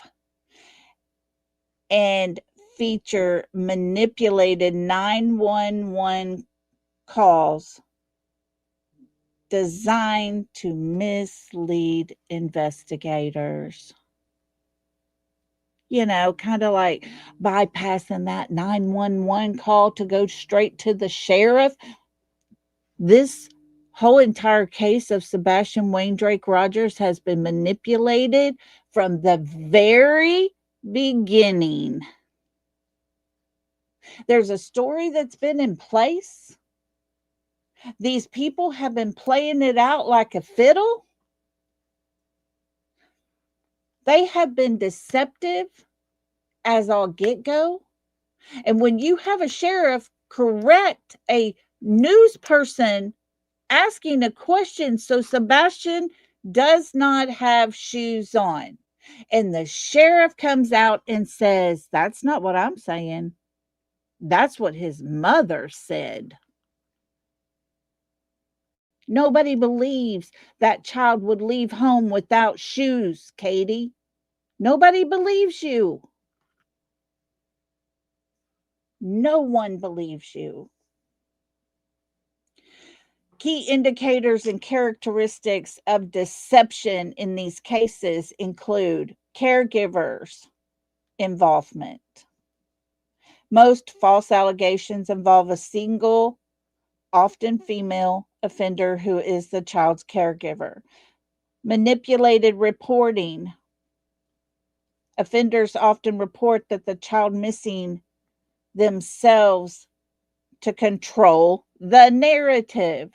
and feature manipulated 911 calls designed to mislead investigators. You know, kind of like bypassing that 911 call to go straight to the sheriff. This whole entire case of Sebastian Wayne Drake Rogers has been manipulated from the very beginning. There's a story that's been in place. These people have been playing it out like a fiddle. They have been deceptive as all get go. And when you have a sheriff correct a news person asking a question, so Sebastian does not have shoes on, and the sheriff comes out and says, "That's not what I'm saying. That's what his mother said." Nobody believes that child would leave home without shoes, Katie. Nobody believes you. No one believes you. Key indicators and characteristics of deception in these cases include caregivers' involvement. Most false allegations involve a single, often female, offender who is the child's caregiver. Manipulated reporting. Offenders often report that the child missing themselves to control the narrative.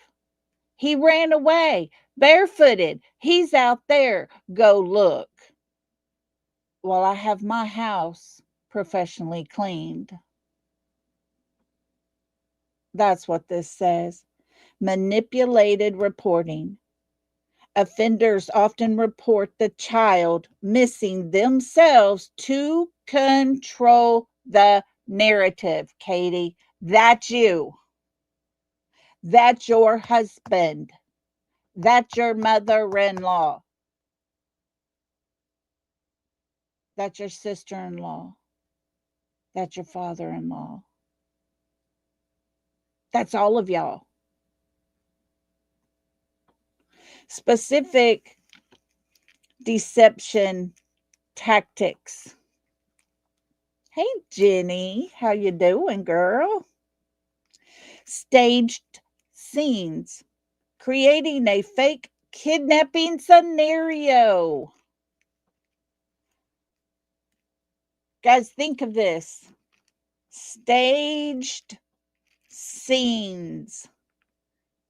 He ran away, barefooted. He's out there. Go look. While I have my house professionally cleaned. That's what this says. Manipulated reporting. Offenders often report the child missing themselves to control the narrative, Katie. That's you. That's your husband. That's your mother in law. That's your sister in law. That's your father in law. That's all of y'all. Specific deception tactics. Hey Jenny, how you doing, girl? Staged scenes, creating a fake kidnapping scenario. Guys, think of this. Staged scenes,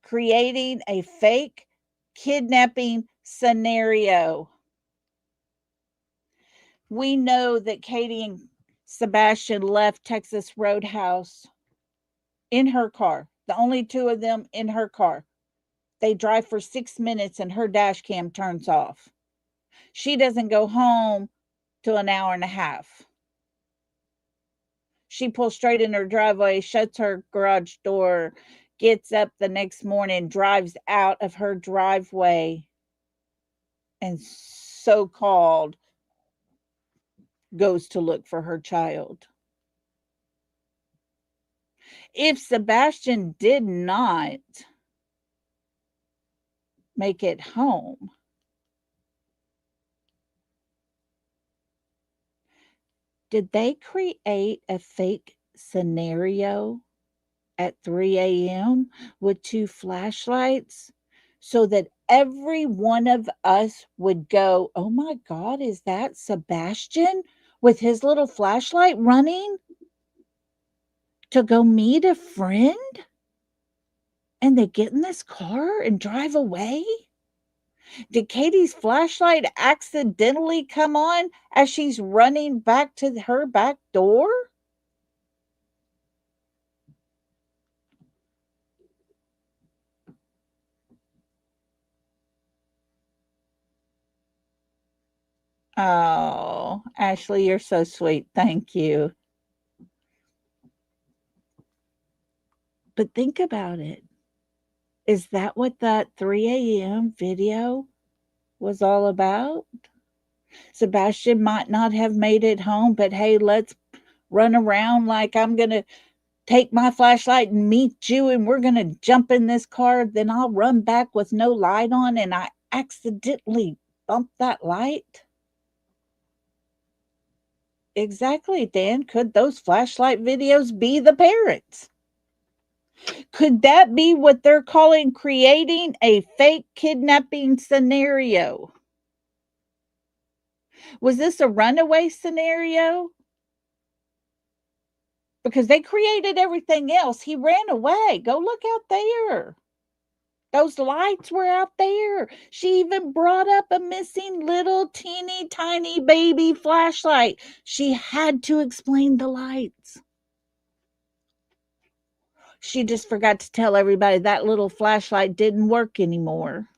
creating a fake kidnapping scenario. We know that Katie and Sebastian left Texas Roadhouse in her car, the only two of them in her car. They drive for 6 minutes and her dash cam turns off. She doesn't go home till an hour and a half. She pulls straight in her driveway, shuts her garage door, gets up the next morning, drives out of her driveway, and so called goes to look for her child. If Sebastian did not make it home, did they create a fake scenario at 3 a.m. with two flashlights so that every one of us would go, oh my God, is that Sebastian with his little flashlight running to go meet a friend? And they get in this car and drive away? Did Katie's flashlight accidentally come on as she's running back to her back door? Oh, Ashley, you're so sweet. Thank you. But think about it. Is that what that 3 a.m. video was all about? Sebastian might not have made it home, but hey, let's run around like I'm going to take my flashlight and meet you, and we're going to jump in this car. Then I'll run back with no light on, and I accidentally bump that light. Exactly, Dan. Could those flashlight videos be the parents? Could that be what they're calling creating a fake kidnapping scenario? Was this a runaway scenario? Because they created everything else. He ran away. Go look out there. Those lights were out there. She even brought up a missing little teeny tiny baby flashlight. She had to explain the lights. She just forgot to tell everybody that little flashlight didn't work anymore.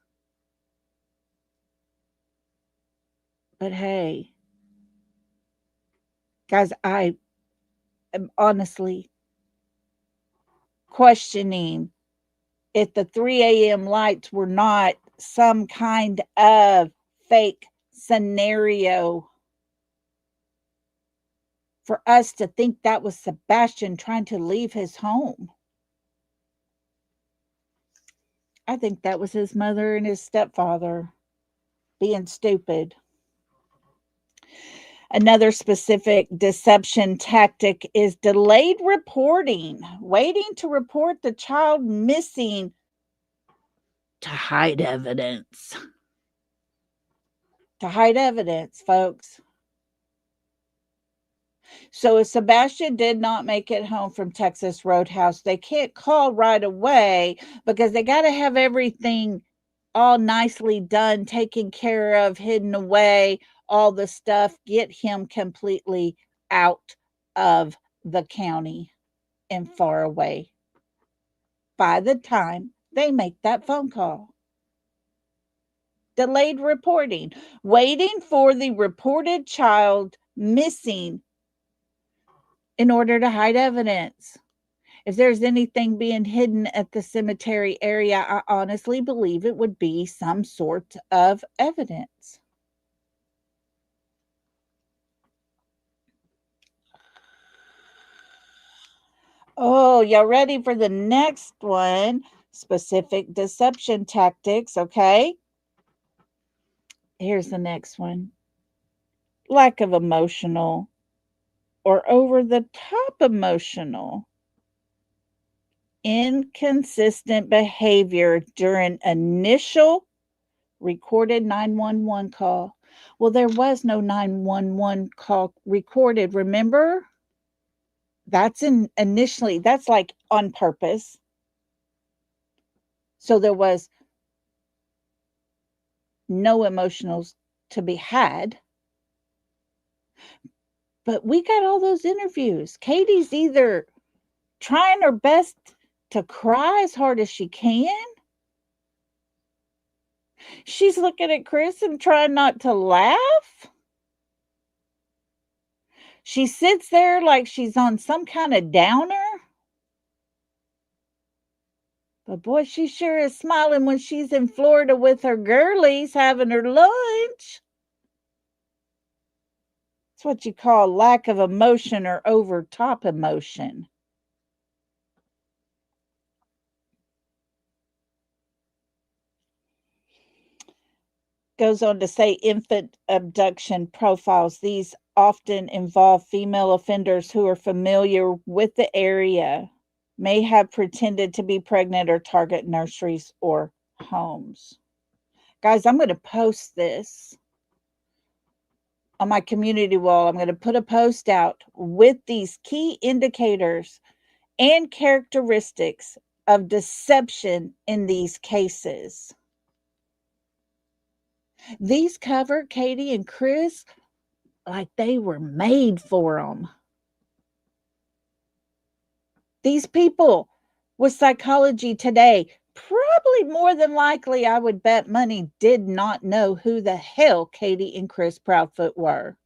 But hey, guys, I am honestly questioning if the 3 a.m. lights were not some kind of fake scenario for us to think that was Sebastian trying to leave his home. I think that was his mother and his stepfather being stupid. Another specific deception tactic is delayed reporting, waiting to report the child missing to hide evidence. To hide evidence, folks. So if Sebastian did not make it home from Texas Roadhouse, they can't call right away because they got to have everything all nicely done, taken care of, hidden away, all the stuff, get him completely out of the county and far away by the time they make that phone call. Delayed reporting. Waiting for the reported child missing in order to hide evidence. If there's anything being hidden at the cemetery area, I honestly believe it would be some sort of evidence. Oh, y'all ready for the next one? Specific deception tactics, okay? Here's the next one. Lack of emotional or over the top emotional. Inconsistent behavior during initial recorded 911 call. Well, there was no 911 call recorded, remember? That's like on purpose. So there was no emotionals to be had. But we got all those interviews. Katie's either trying her best to cry as hard as she can. She's looking at Chris and trying not to laugh. She sits there like she's on some kind of downer. But boy, she sure is smiling when she's in Florida with her girlies having her lunch. It's what you call lack of emotion or over top emotion. Goes on to say infant abduction profiles. These often involve female offenders who are familiar with the area, may have pretended to be pregnant or target nurseries or homes. Guys, I'm going to post this on my community wall. I'm going to put a post out with these key indicators and characteristics of deception in these cases. These cover Katie and Chris like they were made for them. These people with Psychology Today, probably more than likely, I would bet money, did not know who the hell Katie and Chris Proudfoot were.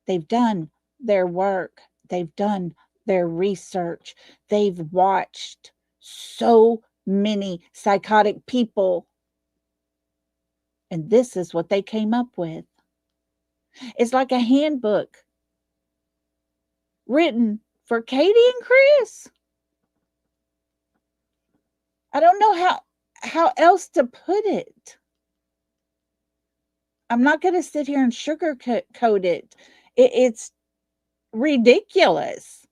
They've done their work. They've done their research. They've watched so many psychotic people. And this is what they came up with. It's like a handbook written for Katie and Chris. I don't know how else to put it. I'm not going to sit here and sugarcoat it. It's ridiculous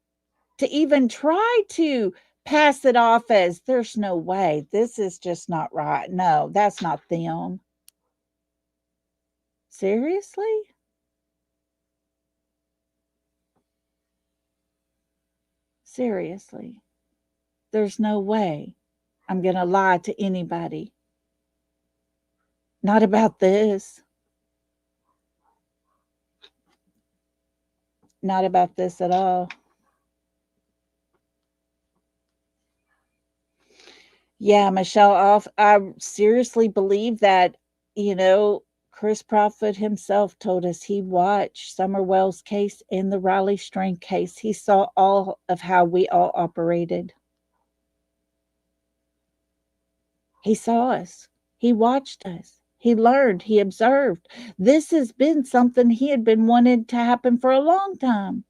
to even try to pass it off as there's no way. This is just not right. No, that's not them. Seriously? Seriously. There's no way I'm going to lie to anybody. Not about this. Not about this at all. Yeah, Michelle, I seriously believe that, Chris Proudfoot himself told us he watched Summer Wells' case and the Riley Strain case. He saw all of how we all operated. He saw us. He watched us. He learned. He observed. This has been something he had been wanting to happen for a long time.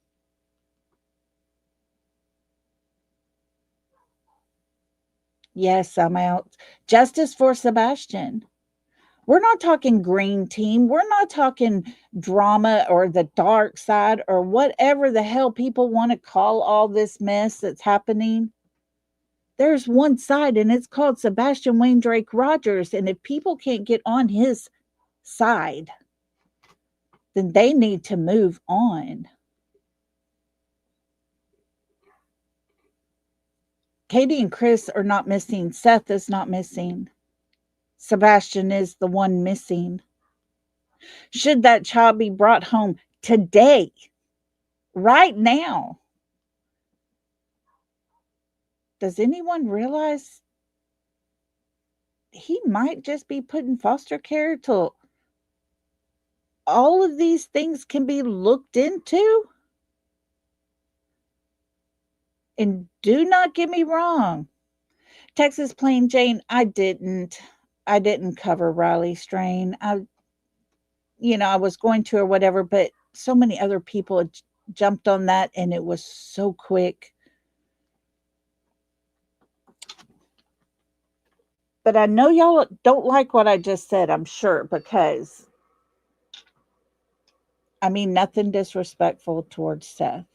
Yes, I'm out. Justice for Sebastian. We're not talking green team. We're not talking drama or the dark side or whatever the hell people want to call all this mess that's happening. There's one side, and it's called Sebastian Wayne Drake Rogers. And if people can't get on his side, then they need to move on. Katie and Chris are not missing. Seth is not missing. Sebastian is the one missing. Should that child be brought home today, right now? Does anyone realize he might just be put in foster care till all of these things can be looked into. And do not get me wrong, Texas Plain Jane, I didn't cover Riley Strain. I was going to or whatever, but so many other people had jumped on that and it was so quick. But I know y'all don't like what I just said, I'm sure, because I mean nothing disrespectful towards Seth.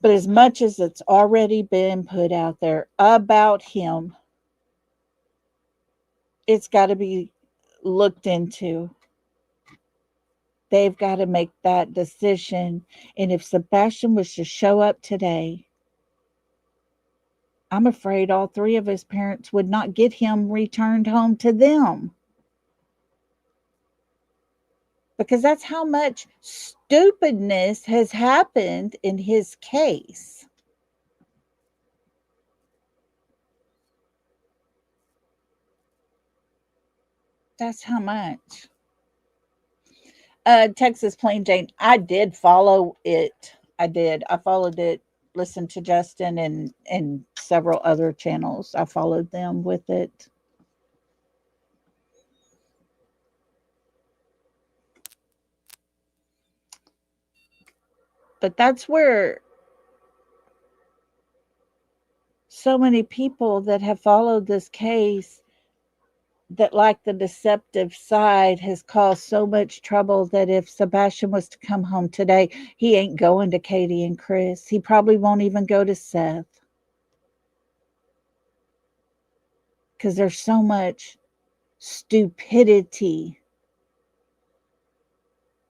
But as much as it's already been put out there about him, it's got to be looked into. They've got to make that decision. And if Sebastian was to show up today, I'm afraid all three of his parents would not get him returned home to them. Because that's how much stupidness has happened in his case. That's how much. Texas Plain Jane, I did follow it. I did. I followed it, listened to Justin and several other channels. I followed them with it. But that's where so many people that have followed this case that like the deceptive side has caused so much trouble that if Sebastian was to come home today, he ain't going to Katie and Chris. He probably won't even go to Seth. Because there's so much stupidity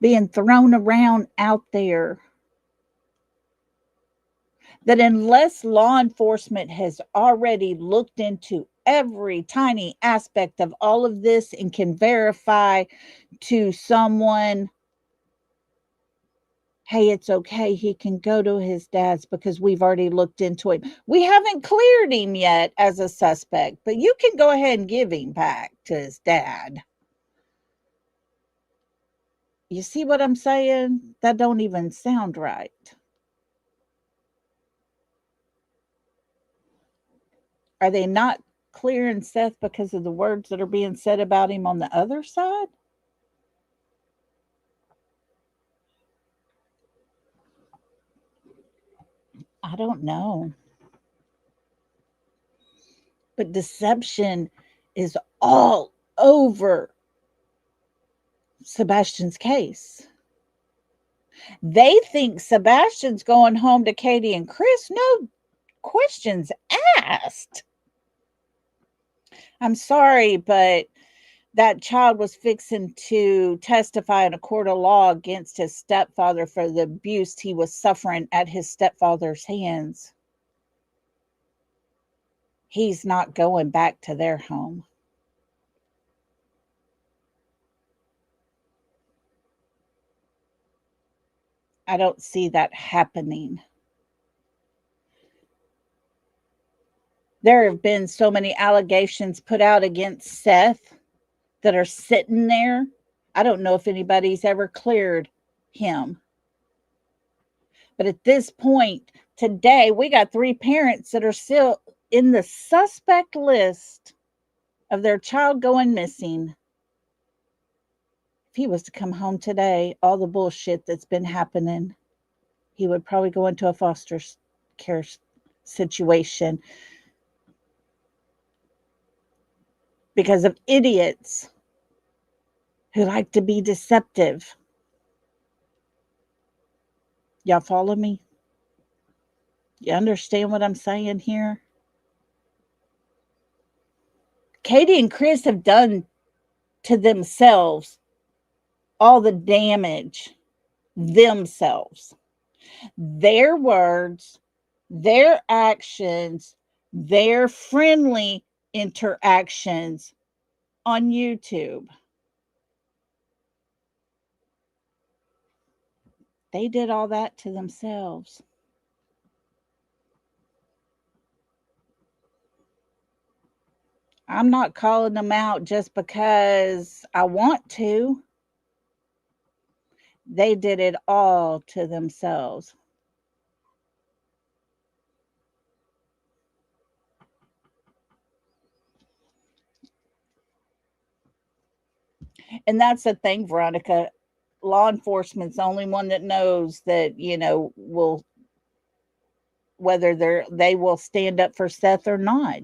being thrown around out there that unless law enforcement has already looked into every tiny aspect of all of this and can verify to someone, hey, it's okay, he can go to his dad's because we've already looked into him. We haven't cleared him yet as a suspect, but you can go ahead and give him back to his dad. You see what I'm saying? That don't even sound right. Are they not clearing Seth because of the words that are being said about him on the other side? I don't know. But deception is all over Sebastian's case. They think Sebastian's going home to Katie and Chris. No questions asked. I'm sorry, but that child was fixing to testify in a court of law against his stepfather for the abuse he was suffering at his stepfather's hands. He's not going back to their home. I don't see that happening. There have been so many allegations put out against Seth that are sitting there. I don't know if anybody's ever cleared him. But at this point, today, we got three parents that are still in the suspect list of their child going missing. If he was to come home today, all the bullshit that's been happening, he would probably go into a foster care situation because of idiots who like to be deceptive. Y'all follow me? You understand what I'm saying here? Katie and Chris have done to themselves all the damage themselves. Their words, their actions, their friendly interactions on YouTube. They did all that to themselves. I'm not calling them out just because I want to. They did it all to themselves. And that's the thing, Veronica. Law enforcement's the only one that knows that, will whether they will stand up for Seth or not.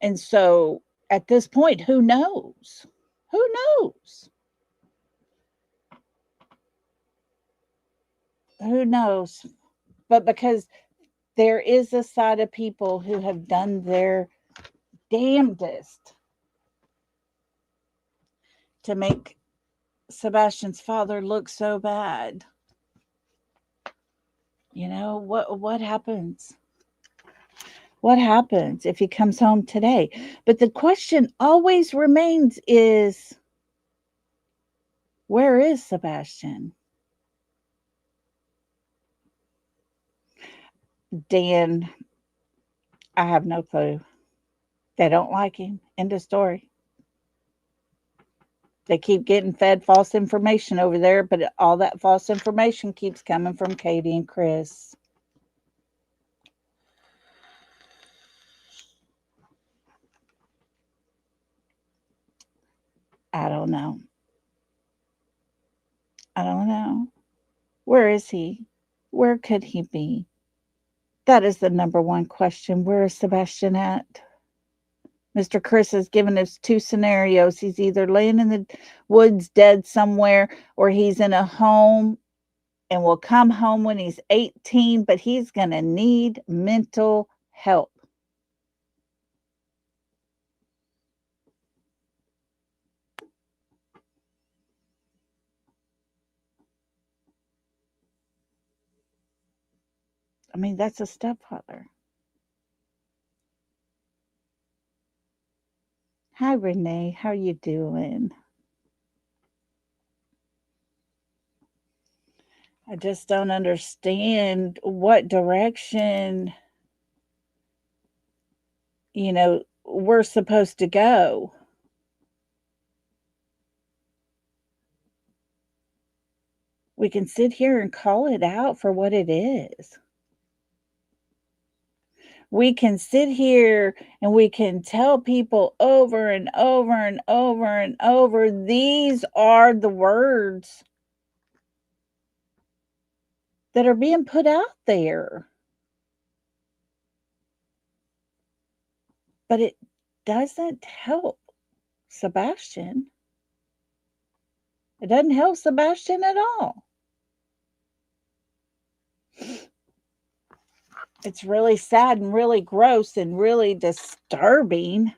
And so at this point, who knows? Who knows? Who knows? But because there is a side of people who have done their damnedest to make Sebastian's father look so bad. What happens? What happens if he comes home today? But the question always remains is, where is Sebastian? Dan, I have no clue. They don't like him. End of story. They keep getting fed false information over there, but all that false information keeps coming from Katie and Chris. I don't know. I don't know. Where is he? Where could he be? That is the number one question. Where is Sebastian at? Mr. Chris has given us two scenarios. He's either laying in the woods dead somewhere, or he's in a home and will come home when he's 18, but he's going to need mental help. I mean, that's a stepfather. Hi, Renee. How you doing? I just don't understand what direction, we're supposed to go. We can sit here and call it out for what it is. We can sit here and we can tell people over and over and over and over, these are the words that are being put out there. But it doesn't help Sebastian. It doesn't help Sebastian at all. It's really sad and really gross and really disturbing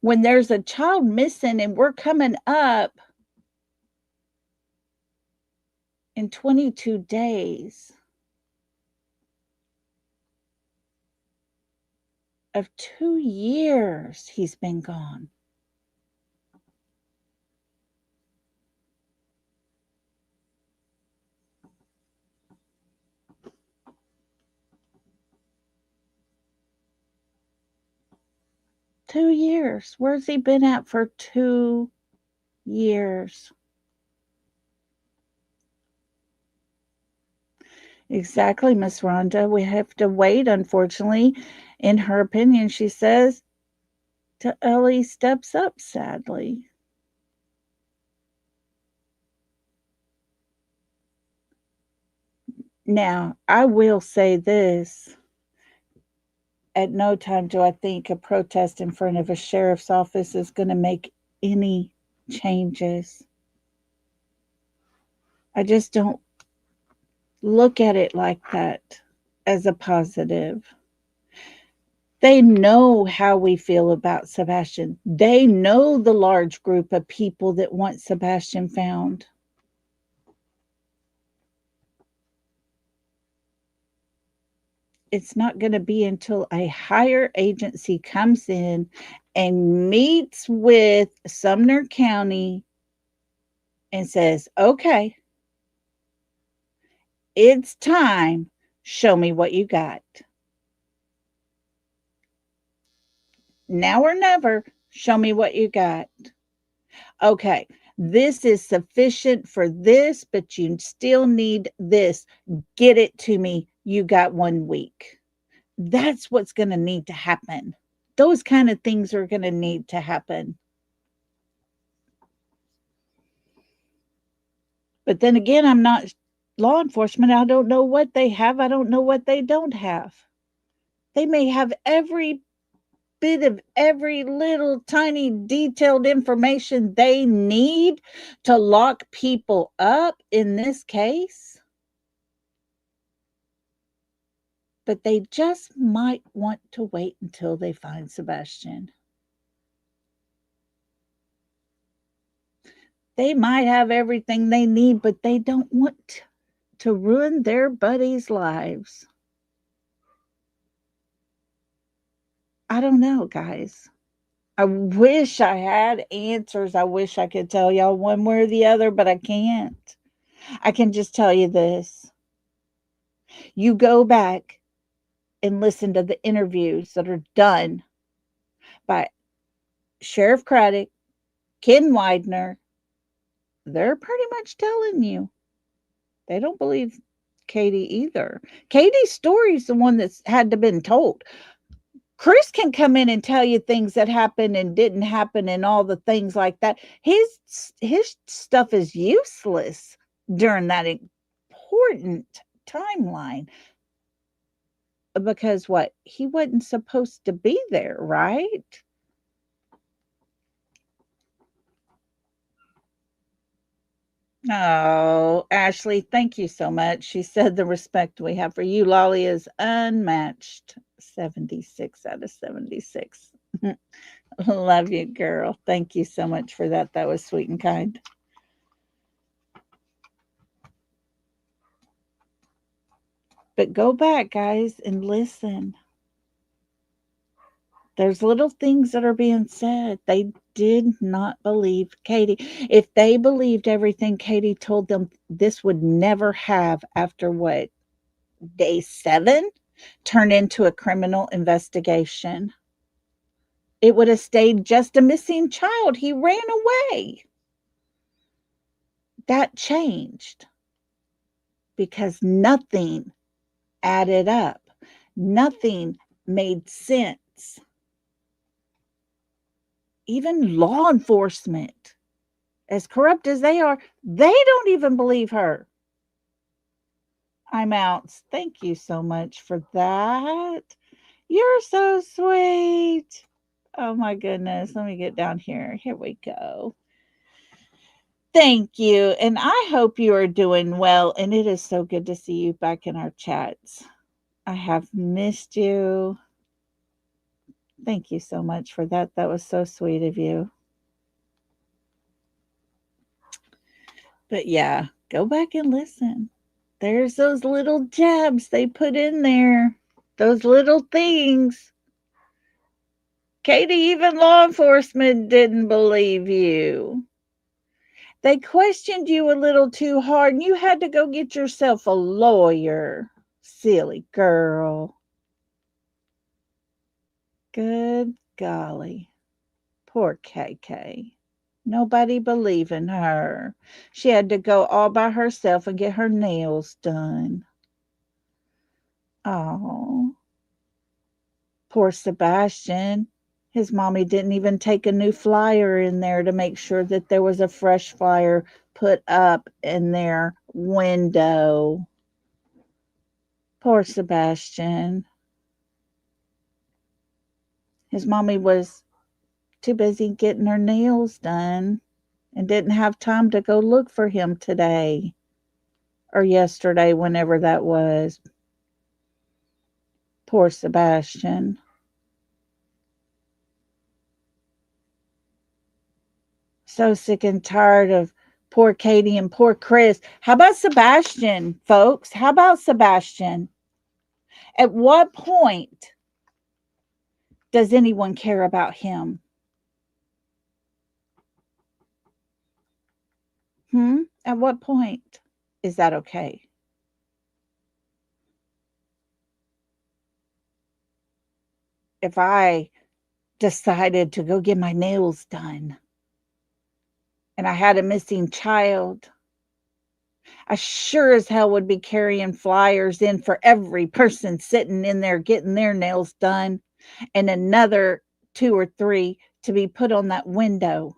when there's a child missing and we're coming up in 22 days of 2 years he's been gone. $2 years. Where's he been at for 2 years? Exactly, Miss Rhonda. We have to wait, unfortunately. In her opinion, she says, till Ellie steps up, sadly. Now, I will say this. At no time do I think a protest in front of a sheriff's office is going to make any changes. I just don't look at it like that as a positive. They know how we feel about Sebastian. They know the large group of people that want Sebastian found. It's not going to be until a higher agency comes in and meets with Sumner County and says, okay, It's time. Show me what you got. Now or never. Show me what you got. Okay, this is sufficient for this, but you still need this. Get it to me. You got 1 week. That's what's going to need to happen. Those kind of things are going to need to happen. But then again, I'm not law enforcement. I don't know what they have. I don't know what they don't have. They may have every bit of every little tiny detailed information they need to lock people up in this case. But they just might want to wait until they find Sebastian. They might have everything they need, but they don't want to ruin their buddies' lives. I don't know, guys. I wish I had answers. I wish I could tell y'all one way or the other, but I can't. I can just tell you this. You go back and listen to the interviews that are done by Sheriff Craddock, Ken Widener. They're pretty much telling you they don't believe Katie either. Katie's story's the one that's had to been told. Chris can come in and tell you things that happened and didn't happen and all the things like that. His stuff is useless during that important timeline because what? He wasn't supposed to be there, right? Oh, Ashley, thank you so much. She said the respect we have for you, Lolly, is unmatched. 76 out of 76. Love you, girl. Thank you so much for that. That was sweet and kind. But go back, guys, and listen. There's little things that are being said. They did not believe Katie. If they believed everything Katie told them, this would never have, after what, day 7, turn into a criminal investigation. It would have stayed just a missing child. He ran away. That changed because nothing added up. Nothing made sense. Even law enforcement, as corrupt as they are, they don't even believe her. I'm out. Thank you so much for that. You're so sweet. Oh my goodness. Let me get down here. Here we go. Thank you. And I hope you are doing well. And it is so good to see you back in our chats. I have missed you. Thank you so much for that. That was so sweet of you. But yeah, go back and listen. There's those little jabs they put in there, those little things. Katie, even law enforcement didn't believe you. They questioned you a little too hard, and you had to go get yourself a lawyer. Silly girl. Good golly. Poor KK. Nobody believing her. She had to go all by herself and get her nails done. Oh, poor Sebastian. His mommy didn't even take a new flyer in there to make sure that there was a fresh flyer put up in their window. Poor Sebastian. His mommy was too busy getting her nails done and didn't have time to go look for him today or yesterday, whenever that was. Poor Sebastian. So sick and tired of poor Katie and poor Chris. How about Sebastian, folks? How about Sebastian? At what point does anyone care about him? At what point is that okay? if I decided to go get my nails done and I had a missing child, I sure as hell would be carrying flyers in for every person sitting in there getting their nails done and another 2 or 3 to be put on that window.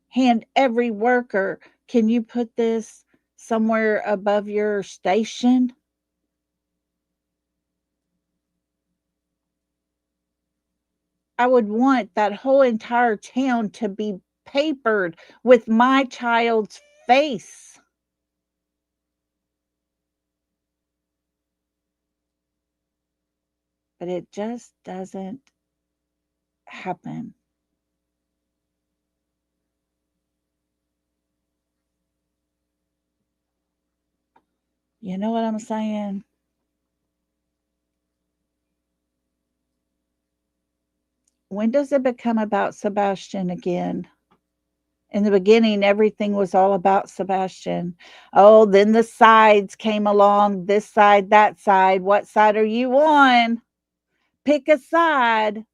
Hand every worker, "Can you put this somewhere above your station?" I would want that whole entire town to be papered with my child's face. But it just doesn't happen. You know what I'm saying? When does it become about Sebastian again? In the beginning, everything was all about Sebastian. Oh, then the sides came along, this side, that side. What side are you on? Pick a side,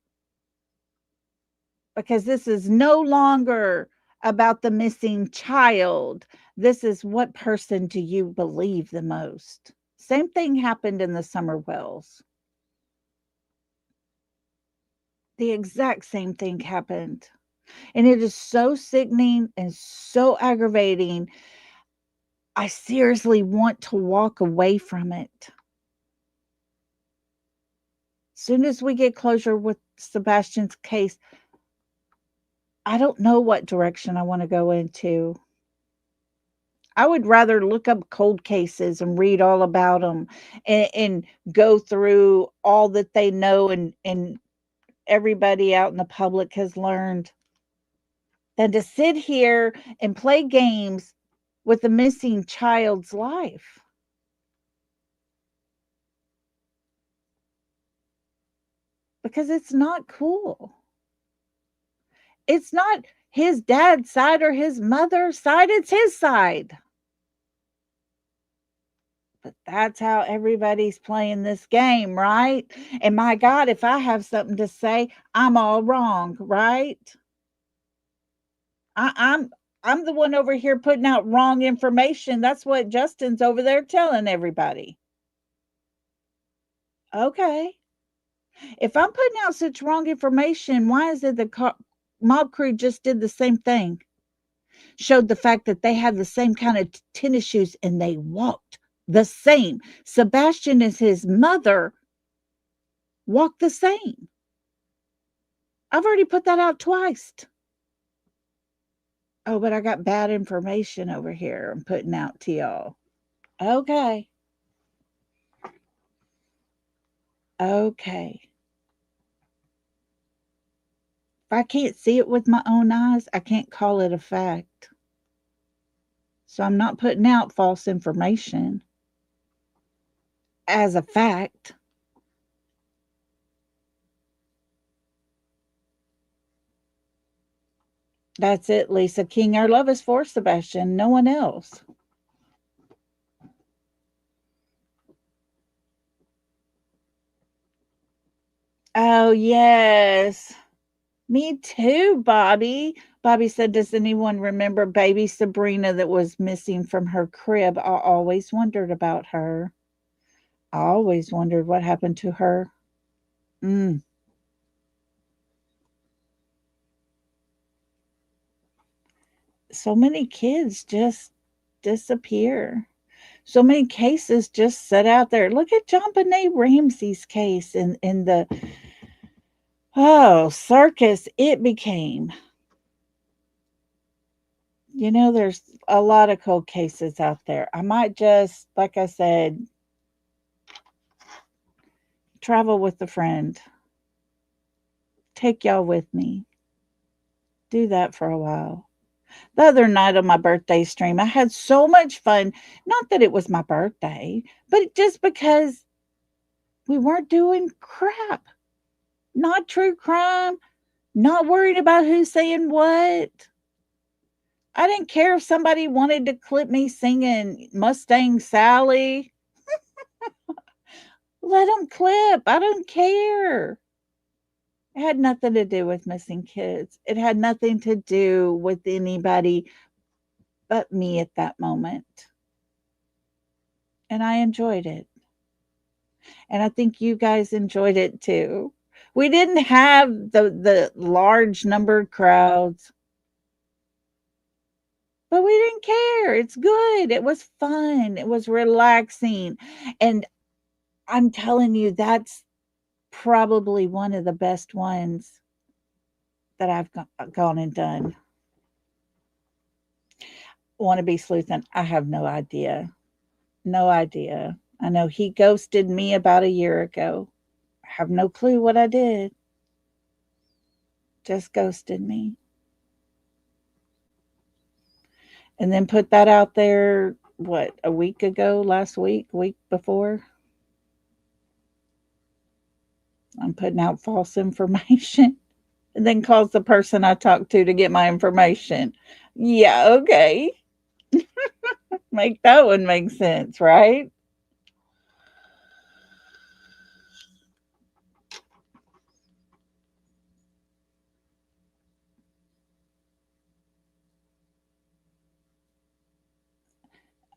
because this is no longer about the missing child. This is, what person do you believe the most? Same thing happened in the Summer Wells. The exact same thing happened. And it is so sickening and so aggravating. I seriously want to walk away from it. Soon as we get closure with Sebastian's case, I don't know what direction I want to go into. I would rather look up cold cases and read all about them and go through all that they know and everybody out in the public has learned than to sit here and play games with a missing child's life. Because it's not cool. It's not his dad's side or his mother's side, it's his side. But that's how everybody's playing this game, right? And my God, if I have something to say, I'm all wrong, right? I, I'm I'm the one over here putting out wrong information. That's what Justin's over there telling everybody. Okay. If I'm putting out such wrong information, why is it the mob crew just did the same thing? Showed the fact that they had the same kind of tennis shoes and they walked the same. Sebastian and his mother walked the same. I've already put that out twice. Oh, but I got bad information over here I'm putting out to y'all. Okay. Okay. If I can't see it with my own eyes, I can't call it a fact. So I'm not putting out false information as a fact. That's it, Lisa King. Our love is for Sebastian, no one else. Oh, yes. Me too, Bobby. Bobby said, "Does anyone remember baby Sabrina that was missing from her crib? I always wondered about her. I always wondered what happened to her." Mm. So many kids just disappear. So many cases just set out there. Look at John Benet Ramsey's case in the circus it became. There's a lot of cold cases out there. I might just, like I said, travel with a friend. Take y'all with me. Do that for a while. The other night on my birthday stream, I had so much fun. Not that it was my birthday, but just because we weren't doing crap. Not true crime, not worried about who's saying what. I didn't care if somebody wanted to clip me singing Mustang Sally. Let them clip. I don't care. It had nothing to do with missing kids. It had nothing to do with anybody but me at that moment. And I enjoyed it. And I think you guys enjoyed it too. We didn't have the large numbered crowds, but we didn't care. It's good. It was fun. It was relaxing. And I'm telling you, that's probably one of the best ones that I've gone and done. Want to be sleuthing? I have no idea. No idea. I know he ghosted me about a year ago. I have no clue what I did. Just ghosted me. And then put that out there, what, a week ago, last week before? I'm putting out false information. And then calls the person I talked to get my information. Yeah, okay. Make that one make sense, right?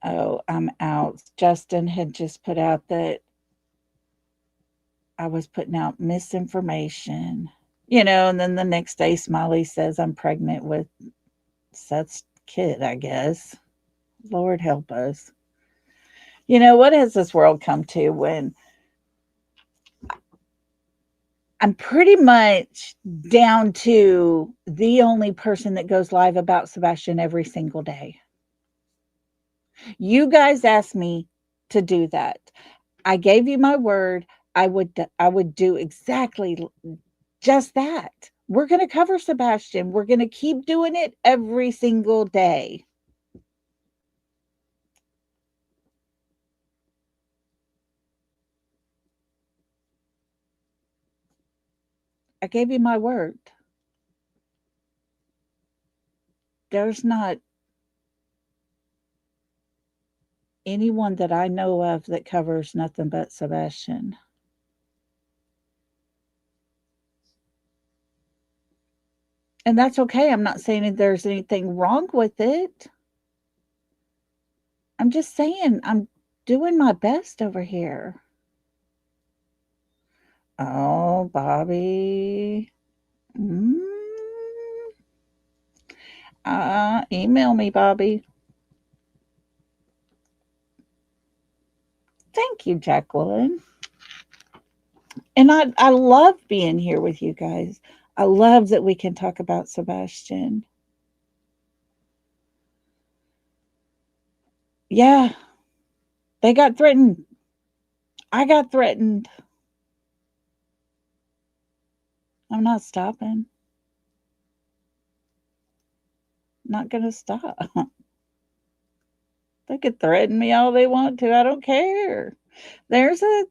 Oh, I'm out. Justin had just put out that I was putting out misinformation. And then the next day, Smiley says I'm pregnant with Seth's kid, I guess. Lord help us. What has this world come to when I'm pretty much down to the only person that goes live about Sebastian every single day? You guys asked me to do that. I gave you my word. I would do exactly just that. We're going to cover Sebastian. We're going to keep doing it every single day. I gave you my word. There's not anyone that I know of that covers nothing but Sebastian. And that's okay. I'm not saying that there's anything wrong with it. I'm just saying I'm doing my best over here. Oh, Bobby. Mm. Email me, Bobby. Thank you, Jacqueline. And I love being here with you guys. I love that we can talk about Sebastian. Yeah, they got threatened. I got threatened. I'm not stopping. Not going to stop. They could threaten me all they want to. I don't care. There's a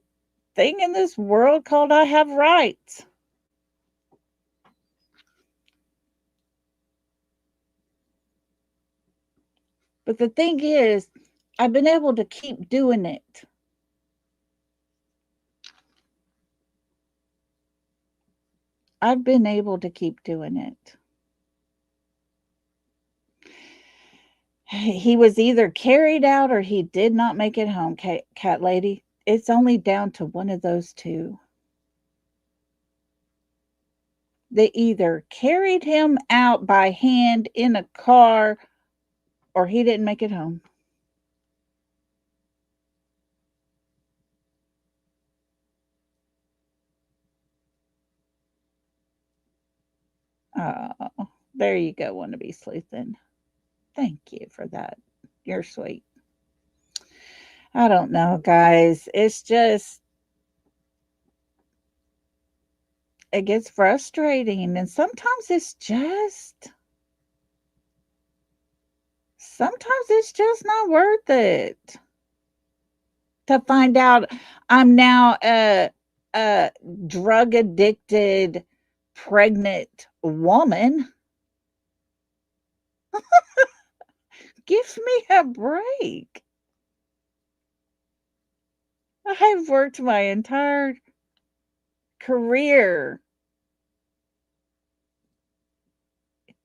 thing in this world called I have rights. But the thing is, I've been able to keep doing it. I've been able to keep doing it. He was either carried out or he did not make it home, cat lady. It's only down to one of those two. They either carried him out by hand in a car or he didn't make it home. Oh, there you go, wannabe sleuthing. Thank you for that. You're sweet. I don't know, guys. It's just, it gets frustrating. And sometimes it's just not worth it to find out I'm now a drug addicted, pregnant woman. Give me a break. I've worked my entire career,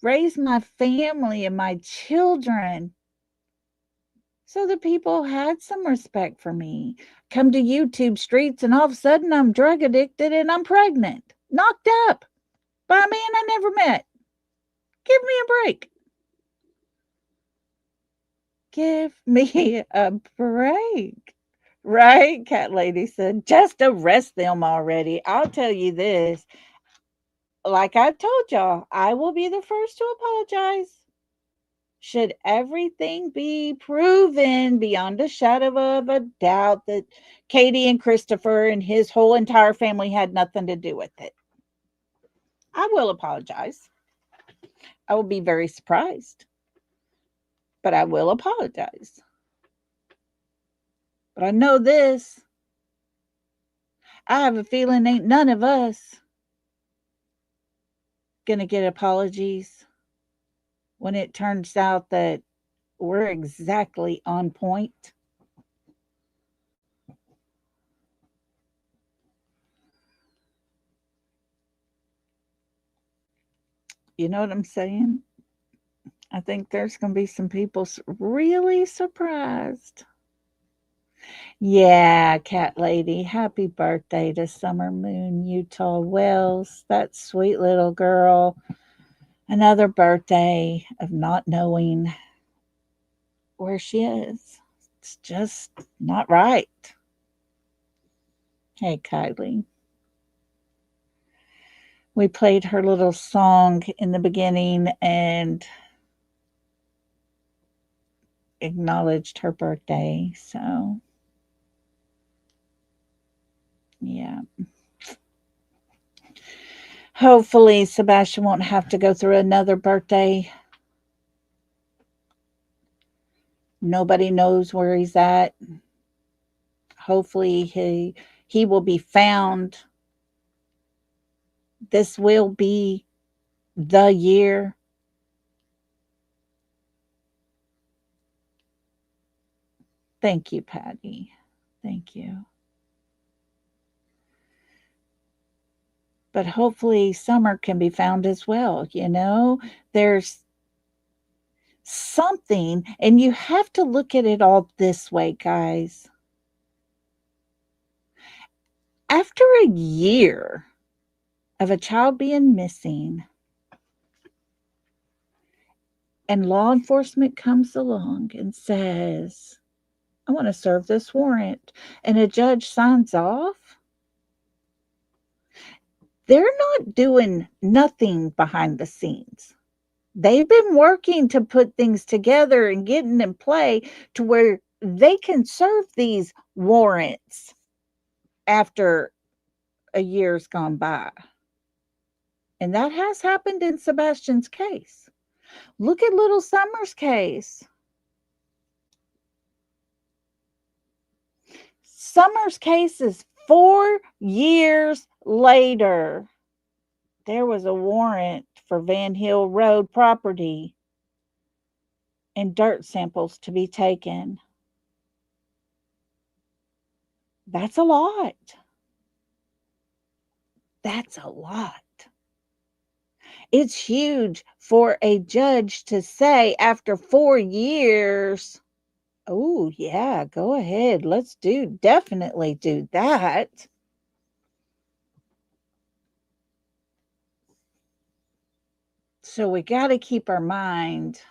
raised my family and my children, so the people had some respect for me. Come to YouTube streets, and all of a sudden I'm drug addicted and I'm pregnant, knocked up by a man I never met. Give me a break. Give me a break. Right? Cat Lady said, just arrest them already. I'll tell you this. Like I've told y'all, I will be the first to apologize. Should everything be proven beyond a shadow of a doubt that Katie and Christopher and his whole entire family had nothing to do with it, I will apologize. I will be very surprised, but I will apologize. But I know this. I have a feeling ain't none of us gonna get apologies when it turns out that we're exactly on point. You know what I'm saying? I think there's going to be some people really surprised. Yeah, Cat Lady, happy birthday to Summer Moon Utah Wells. That sweet little girl. Another birthday of not knowing where she is. It's just not right. Hey, Kylie. We played her little song in the beginning and acknowledged her birthday. So, yeah. Hopefully, Sebastian won't have to go through another birthday. Nobody knows where he's at. Hopefully, he will be found. This will be the year. Thank you, Patty. Thank you. But hopefully, Summer can be found as well. You know, there's something, and you have to look at it all this way, guys. After a year of a child being missing, and law enforcement comes along and says, I want to serve this warrant, and a judge signs off, they're not doing nothing behind the scenes. They've been working to put things together and getting in play to where they can serve these warrants after a year's gone by. And that has happened in Sebastian's case. Look at little Summer's case. Summer's case is 4 years later. There was a warrant for Van Hill Road property and dirt samples to be taken. That's a lot. That's a lot. It's huge for a judge to say after 4 years, oh, yeah, go ahead. Let's definitely do that. So we got to keep our mind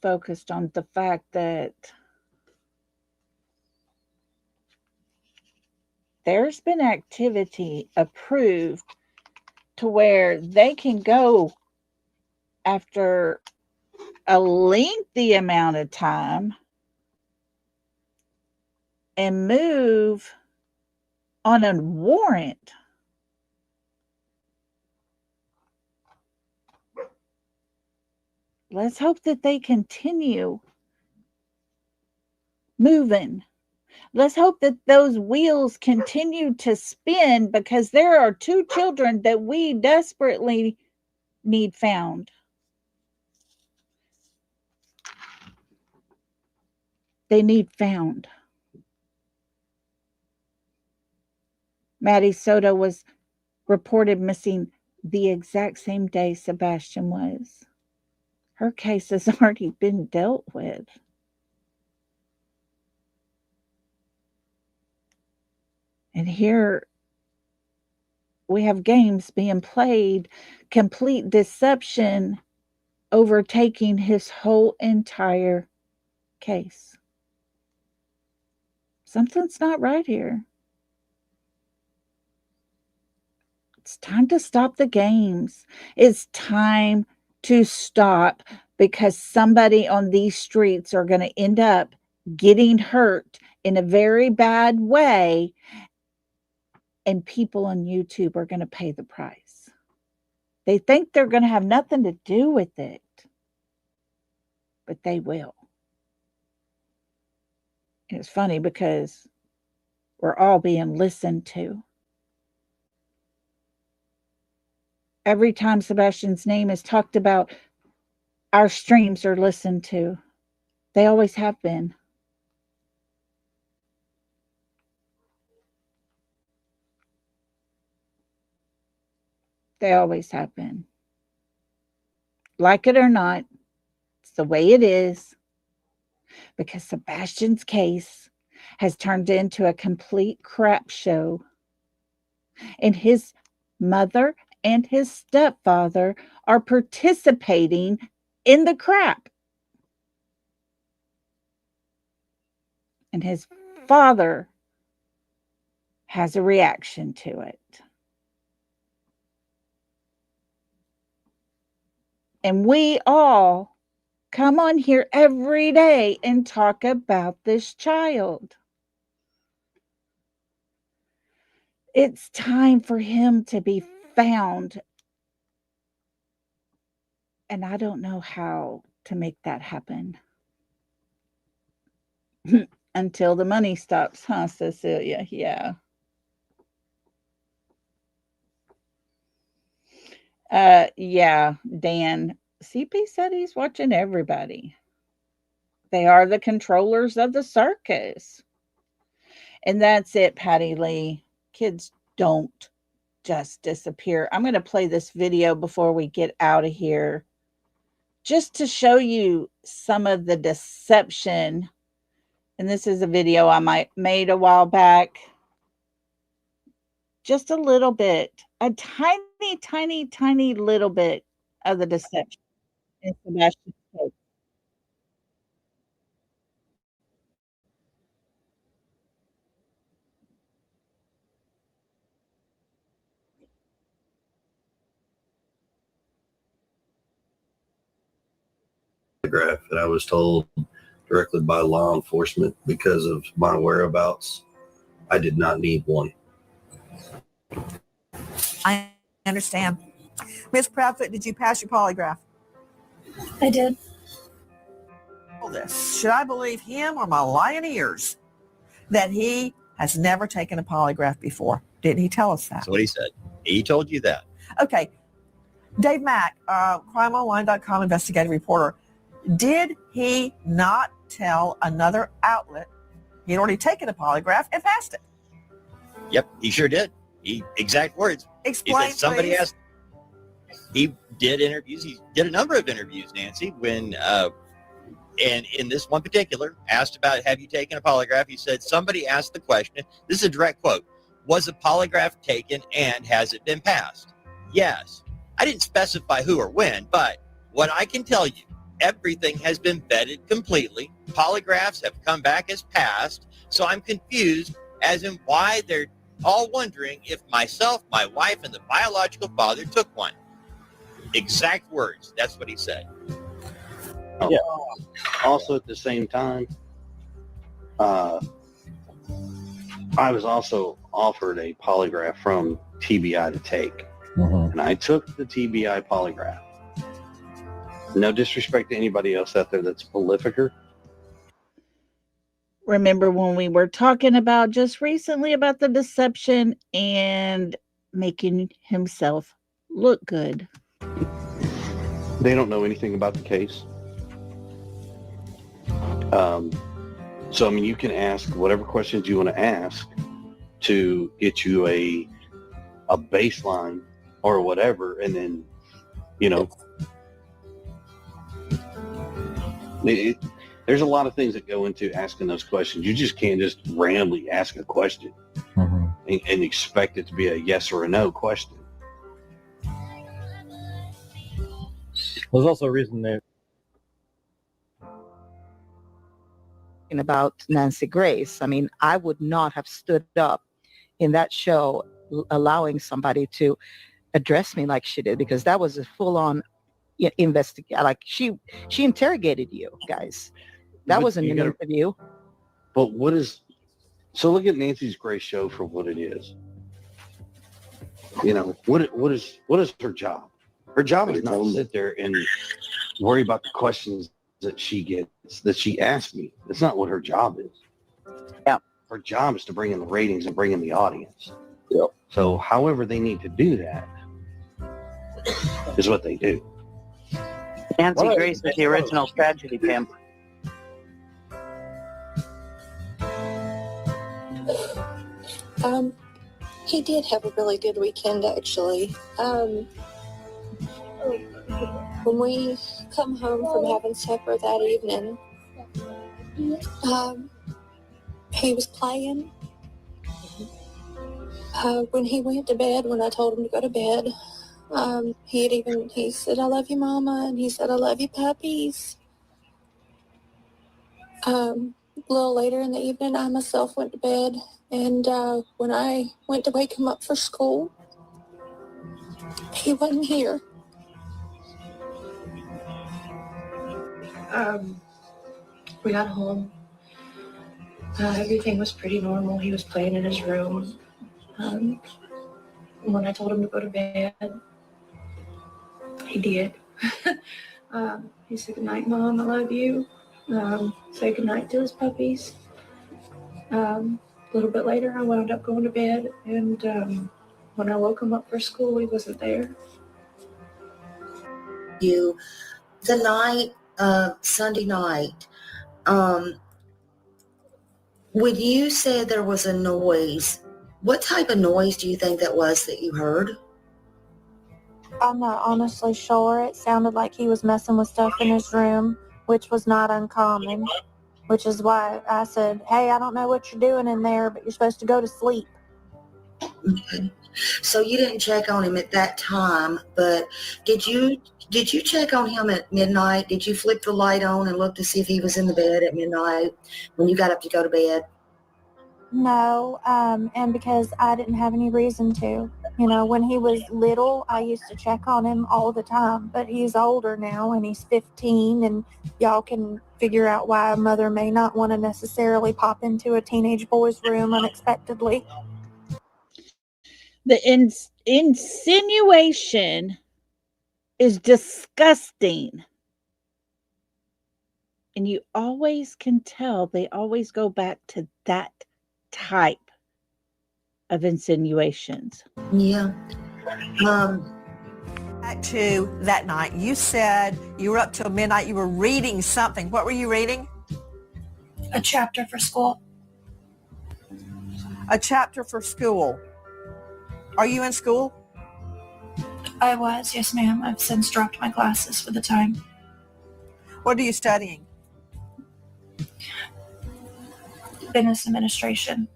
focused on the fact that there's been activity approved to where they can go after a lengthy amount of time and move on a warrant. Let's hope that they continue moving. Let's hope that those wheels continue to spin, because there are 2 children that we desperately need found. they need found. Maddie Soto was reported missing the exact same day Sebastian was. Her case has already been dealt with. And here we have games being played, complete deception overtaking his whole entire case. Something's not right here. It's time to stop the games. It's time to stop, because somebody on these streets are going to end up getting hurt in a very bad way, and people on YouTube are going to pay the price. They think they're going to have nothing to do with it, but they will. And it's funny because we're all being listened to. Every time Sebastian's name is talked about, our streams are listened to. They always have been. They always have been. Like it or not, it's the way it is, because Sebastian's case has turned into a complete crap show. And his mother and his stepfather are participating in the crap. And his father has a reaction to it. And we all come on here every day and talk about this child. It's time for him to be found. And I don't know how to make that happen. Until the money stops, huh, Cecilia? Yeah. Yeah, Dan. CP said he's watching everybody. They are the controllers of the circus. And that's it, Patty Lee. Kids don't just disappear. I'm going to play this video before we get out of here, just to show you some of the deception. And this is a video I made a while back. Just a little bit, a tiny, tiny, tiny little bit of the deception in Sebastian's case. Polygraph, and I was told directly by law enforcement, because of my whereabouts, I did not need one. I understand. Miss Proudfoot, did you pass your polygraph? I did. This. Should I believe him or my lying ears that he has never taken a polygraph before? Didn't he tell us that? That's what he said. He told you that. Okay. Dave Mack, crimeonline.com investigative reporter, did he not tell another outlet he had already taken a polygraph and passed it? Yep, he sure did. He exact words. Explain, He said somebody please. asked. He did interviews. He did a number of interviews, Nancy. When and in this one particular, asked about, have you taken a polygraph? He said somebody asked the question. This is a direct quote. Was a polygraph taken and has it been passed? Yes. I didn't specify who or when, but what I can tell you, everything has been vetted completely. Polygraphs have come back as passed. So I'm confused as in why they're all wondering if myself, my wife, and the biological father took one. Exact words. That's what he said. Yeah. Also, at the same time, I was also offered a polygraph from TBI to take, and I took the TBI polygraph. No disrespect to anybody else out there that's prolificer. Remember when we were talking about just recently about the deception and making himself look good? They don't know anything about the case. So, I mean, you can ask whatever questions you want to ask to get you a baseline or whatever, and then, you know, there's a lot of things that go into asking those questions. You just can't just randomly ask a question and expect it to be a yes or a no question. There's also a reason that about Nancy Grace. I mean, I would not have stood up in that show allowing somebody to address me like she did, because that was a full-on investigation. Like she interrogated you guys. That But wasn't you an gotta- interview. But what is, so look at Nancy's Grace show for what it is. You know, what is her job? Her job is not to sit there and worry about the questions that she gets, that she asks me. That's not what her job is. Yeah. Her job is to bring in the ratings and bring in the audience. Yep. So however they need to do that is what they do. Nancy Well, Grace is the original tragedy pimp. He did have a really good weekend, actually. When we come home from having supper that evening, he was playing. When he went to bed, when I told him to go to bed, he said, "I love you, Mama," and he said, "I love you, puppies." A little later in the evening, I myself went to bed, and when I went to wake him up for school, he wasn't here. We got home. Everything was pretty normal. He was playing in his room. When I told him to go to bed, he did. He said, "Good night, Mom. I love you." Say goodnight to his puppies. A little bit later, I wound up going to bed, and when I woke him up for school, he wasn't there. You, the night, Sunday night, when you said there was a noise, what type of noise do you think that was that you heard? I'm not honestly sure. It sounded like he was messing with stuff in his room, which was not uncommon, which is why I said, "Hey, I don't know what you're doing in there, but you're supposed to go to sleep." Okay. So you didn't check on him at that time, but did you check on him at midnight? Did you flick the light on and look to see if he was in the bed at midnight when you got up to go to bed? No, and because I didn't have any reason to. You know, when he was little, I used to check on him all the time, but he's older now and he's 15, and y'all can figure out why a mother may not want to necessarily pop into a teenage boy's room unexpectedly. The insinuation is disgusting. And you always can tell they always go back to that type of insinuations. Yeah. Back to that night, you said you were up till midnight. You were reading something. What were you reading? A chapter for school. A chapter for school. Are you in school? I was, yes, ma'am. I've since dropped my classes for the time. What are you studying? Business administration.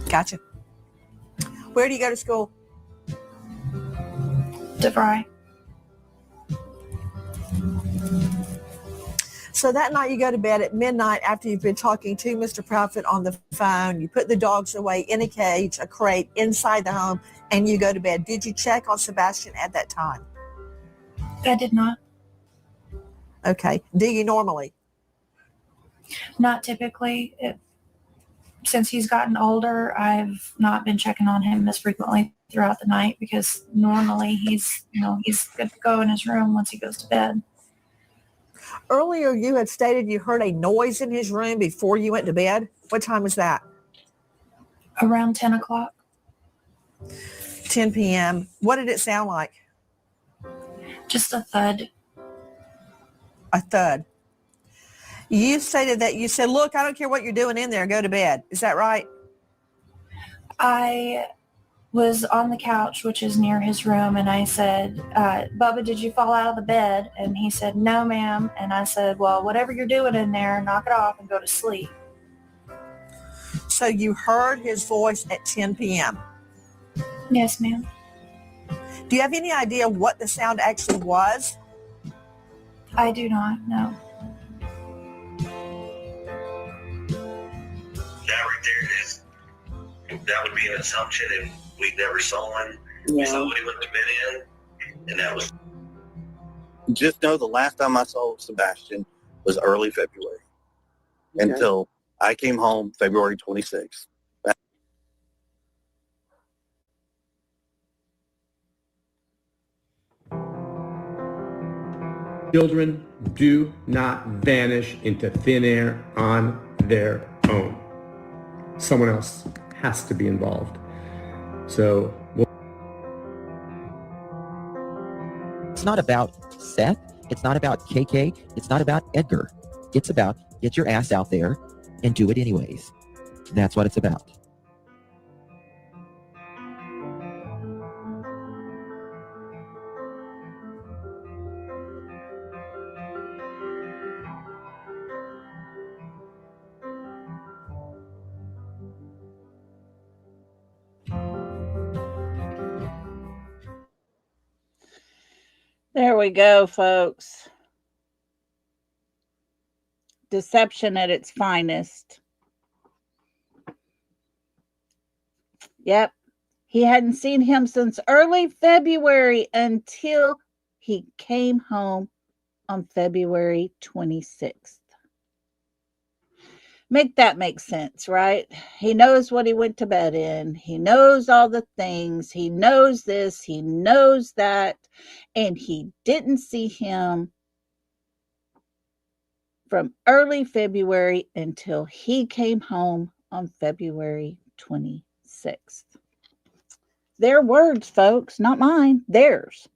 Gotcha. Where do you go to school? DeVry. So that night you go to bed at midnight after you've been talking to Mr. Proudfoot on the phone. You put the dogs away in a cage, a crate, inside the home, and you go to bed. Did you check on Sebastian at that time? I did not. Okay. Do you normally? Not typically. Since he's gotten older, I've not been checking on him as frequently throughout the night, because normally he's good to go in his room once he goes to bed. Earlier you had stated you heard a noise in his room before you went to bed. What time was that? Around 10 o'clock. 10 p.m. What did it sound like? Just a thud. A thud. You stated that you said, look, I don't care what you're doing in there. Go to bed. Is that right? I was on the couch, which is near his room, and I said, Bubba, did you fall out of the bed? And he said, no, ma'am. And I said, well, whatever you're doing in there, knock it off and go to sleep. So you heard his voice at 10 p.m. Yes, ma'am. Do you have any idea what the sound actually was? I do not know. That right there is, that would be an assumption, and we never saw him. We saw what he went to bed in, and that was. Just know the last time I saw Sebastian was early February until I came home February 26th. Children do not vanish into thin air on their own. Someone else has to be involved. So it's not about Seth. It's not about KK. It's not about Edgar. It's about get your ass out there and do it anyways. That's what it's about. There we go, folks. Deception at its finest. Yep. He hadn't seen him since early February until he came home on February 26th. Make that make sense, right? He knows what he went to bed in. He knows all the things. He knows this. He knows that. And he didn't see him from early February until he came home on February 26th. Their words, folks, not mine, theirs.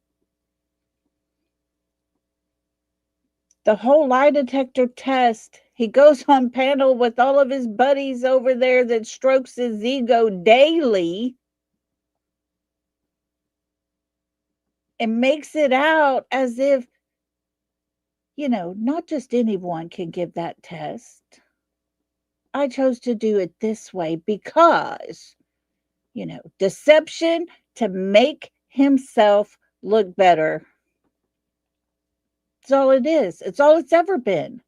The whole lie detector test, he goes on panel with all of his buddies over there that strokes his ego daily and makes it out as if, you know, not just anyone can give that test. I chose to do it this way because, you know, deception to make himself look better. That's all it is. It's all it's ever been.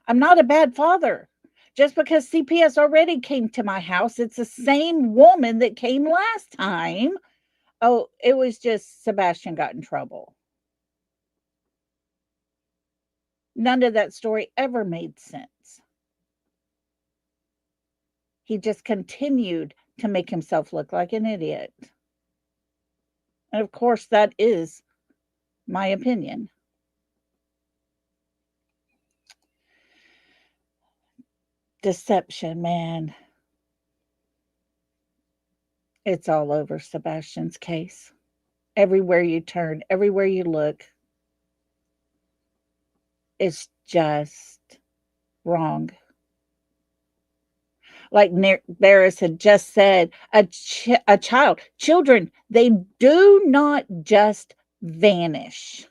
I'm not a bad father. Just because CPS already came to my house, it's the same woman that came last time. Oh, it was just Sebastian got in trouble. None of that story ever made sense. He just continued to make himself look like an idiot. And of course, that is my opinion. Deception, man. It's all over Sebastian's case. Everywhere you turn, everywhere you look, it's just wrong. Like Barris had just said, a child, children, they do not just vanish.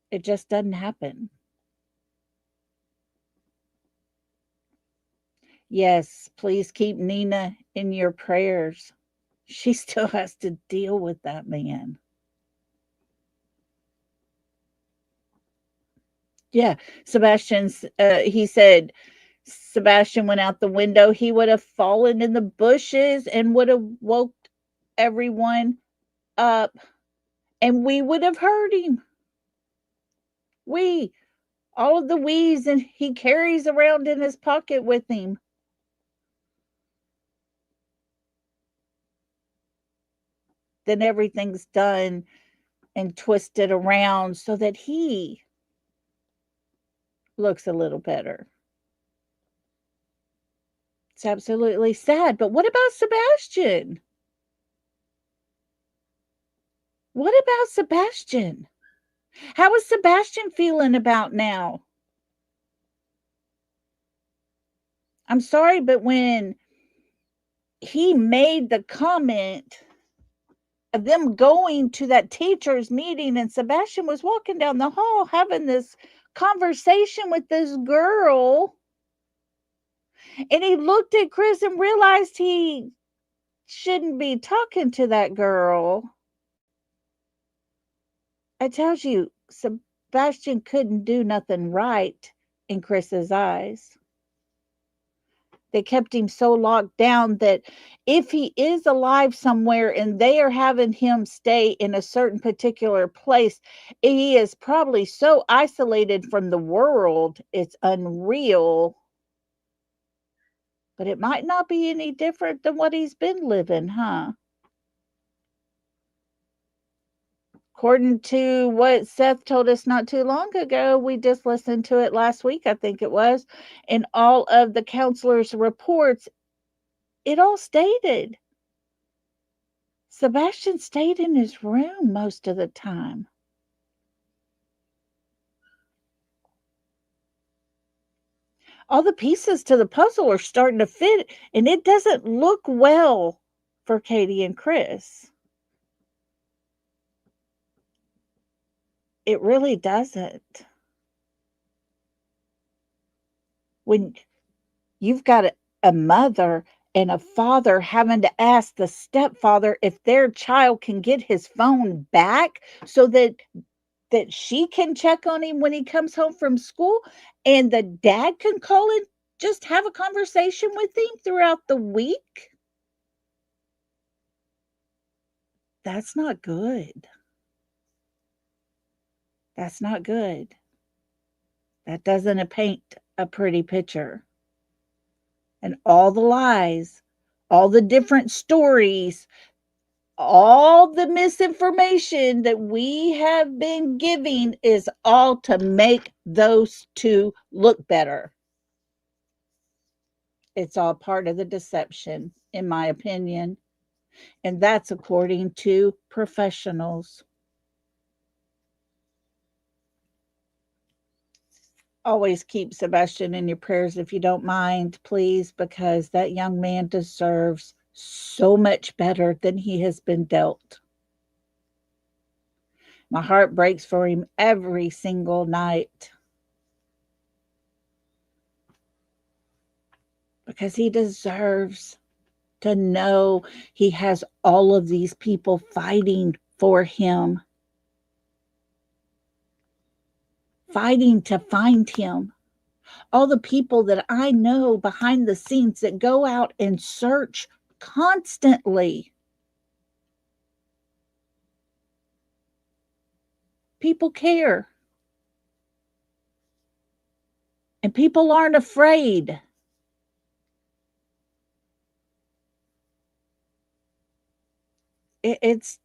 It just doesn't happen. Yes, please keep Nina in your prayers. She still has to deal with that man. Yeah, Sebastian's, he said, Sebastian went out the window. He would have fallen in the bushes and would have woke everyone up, and we would have heard him. All of the we's and he carries around in his pocket with him. Then everything's done and twisted around so that he looks a little better. It's absolutely sad. But what about Sebastian? What about Sebastian? How is Sebastian feeling about now? I'm sorry, but when he made the comment of them going to that teacher's meeting and Sebastian was walking down the hall having this conversation with this girl, and he looked at Chris and realized he shouldn't be talking to that girl. I tells you, Sebastian couldn't do nothing right in Chris's eyes. They kept him so locked down that if he is alive somewhere and they are having him stay in a certain particular place, he is probably so isolated from the world, it's unreal. But it might not be any different than what he's been living, huh? According to what Seth told us not too long ago, we just listened to it last week, I think it was, in all of the counselors' reports, it all stated Sebastian stayed in his room most of the time. All the pieces to the puzzle are starting to fit, and it doesn't look well for Katie and Chris. It really doesn't. When you've got a mother and a father having to ask the stepfather if their child can get his phone back so that she can check on him when he comes home from school, and the dad can call and just have a conversation with him throughout the week. That's not good. That's not good. That doesn't paint a pretty picture. And all the lies, all the different stories, all the misinformation that we have been giving is all to make those two look better. It's all part of the deception, in my opinion. And that's according to professionals. Always keep Sebastian in your prayers if you don't mind, please, because that young man deserves so much better than he has been dealt. My heart breaks for him every single night because he deserves to know he has all of these people fighting for him, fighting to find him. All the people that I know behind the scenes that go out and search constantly. People care. And people aren't afraid. It's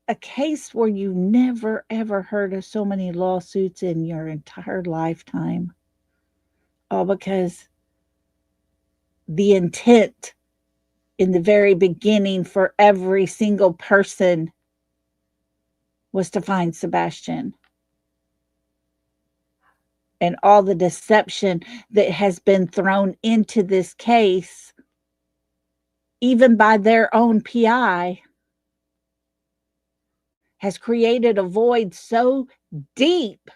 a case where you never ever heard of so many lawsuits in your entire lifetime. All because the intent in the very beginning for every single person was to find Sebastian. And all the deception that has been thrown into this case, even by their own PI, has created a void so deep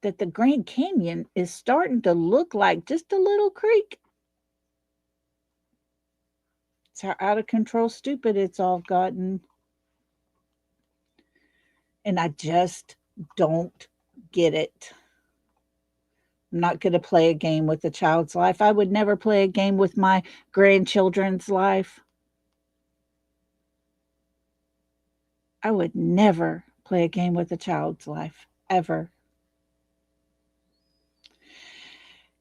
that the Grand Canyon is starting to look like just a little creek. It's how out of control stupid it's all gotten. And I just don't get it. I'm not going to play a game with a child's life. I would never play a game with my grandchildren's life. I would never play a game with a child's life, ever.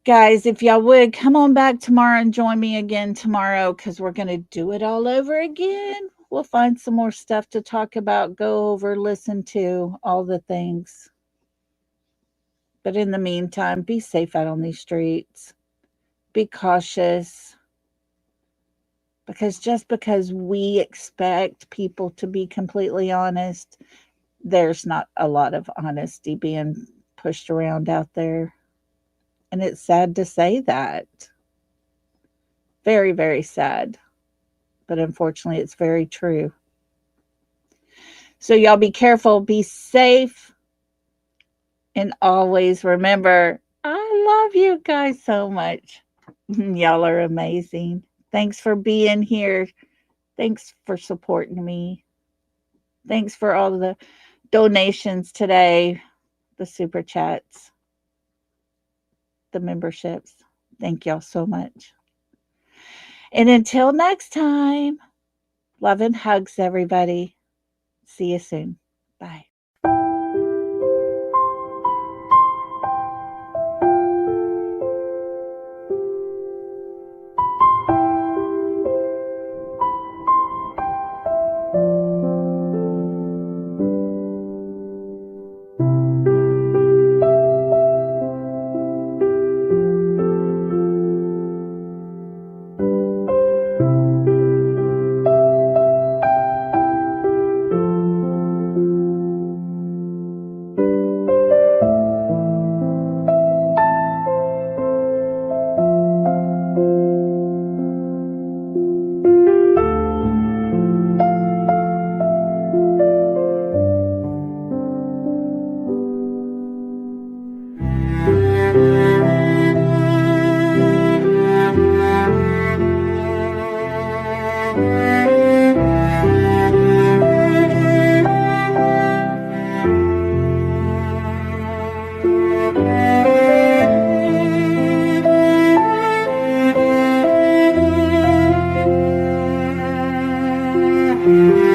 Guys, if y'all would, come on back tomorrow and join me again tomorrow because we're going to do it all over again. We'll find some more stuff to talk about, go over, listen to, all the things. But in the meantime, be safe out on these streets. Be cautious. Because just because we expect people to be completely honest, there's not a lot of honesty being pushed around out there. And it's sad to say that. Very, very sad. But unfortunately, it's very true. So, y'all be careful, be safe, and always remember I love you guys so much. Y'all are amazing. Thanks for being here. Thanks for supporting me. Thanks for all the donations today, the super chats, the memberships. Thank y'all so much. And until next time, love and hugs, everybody. See you soon. Bye. Mm-hmm.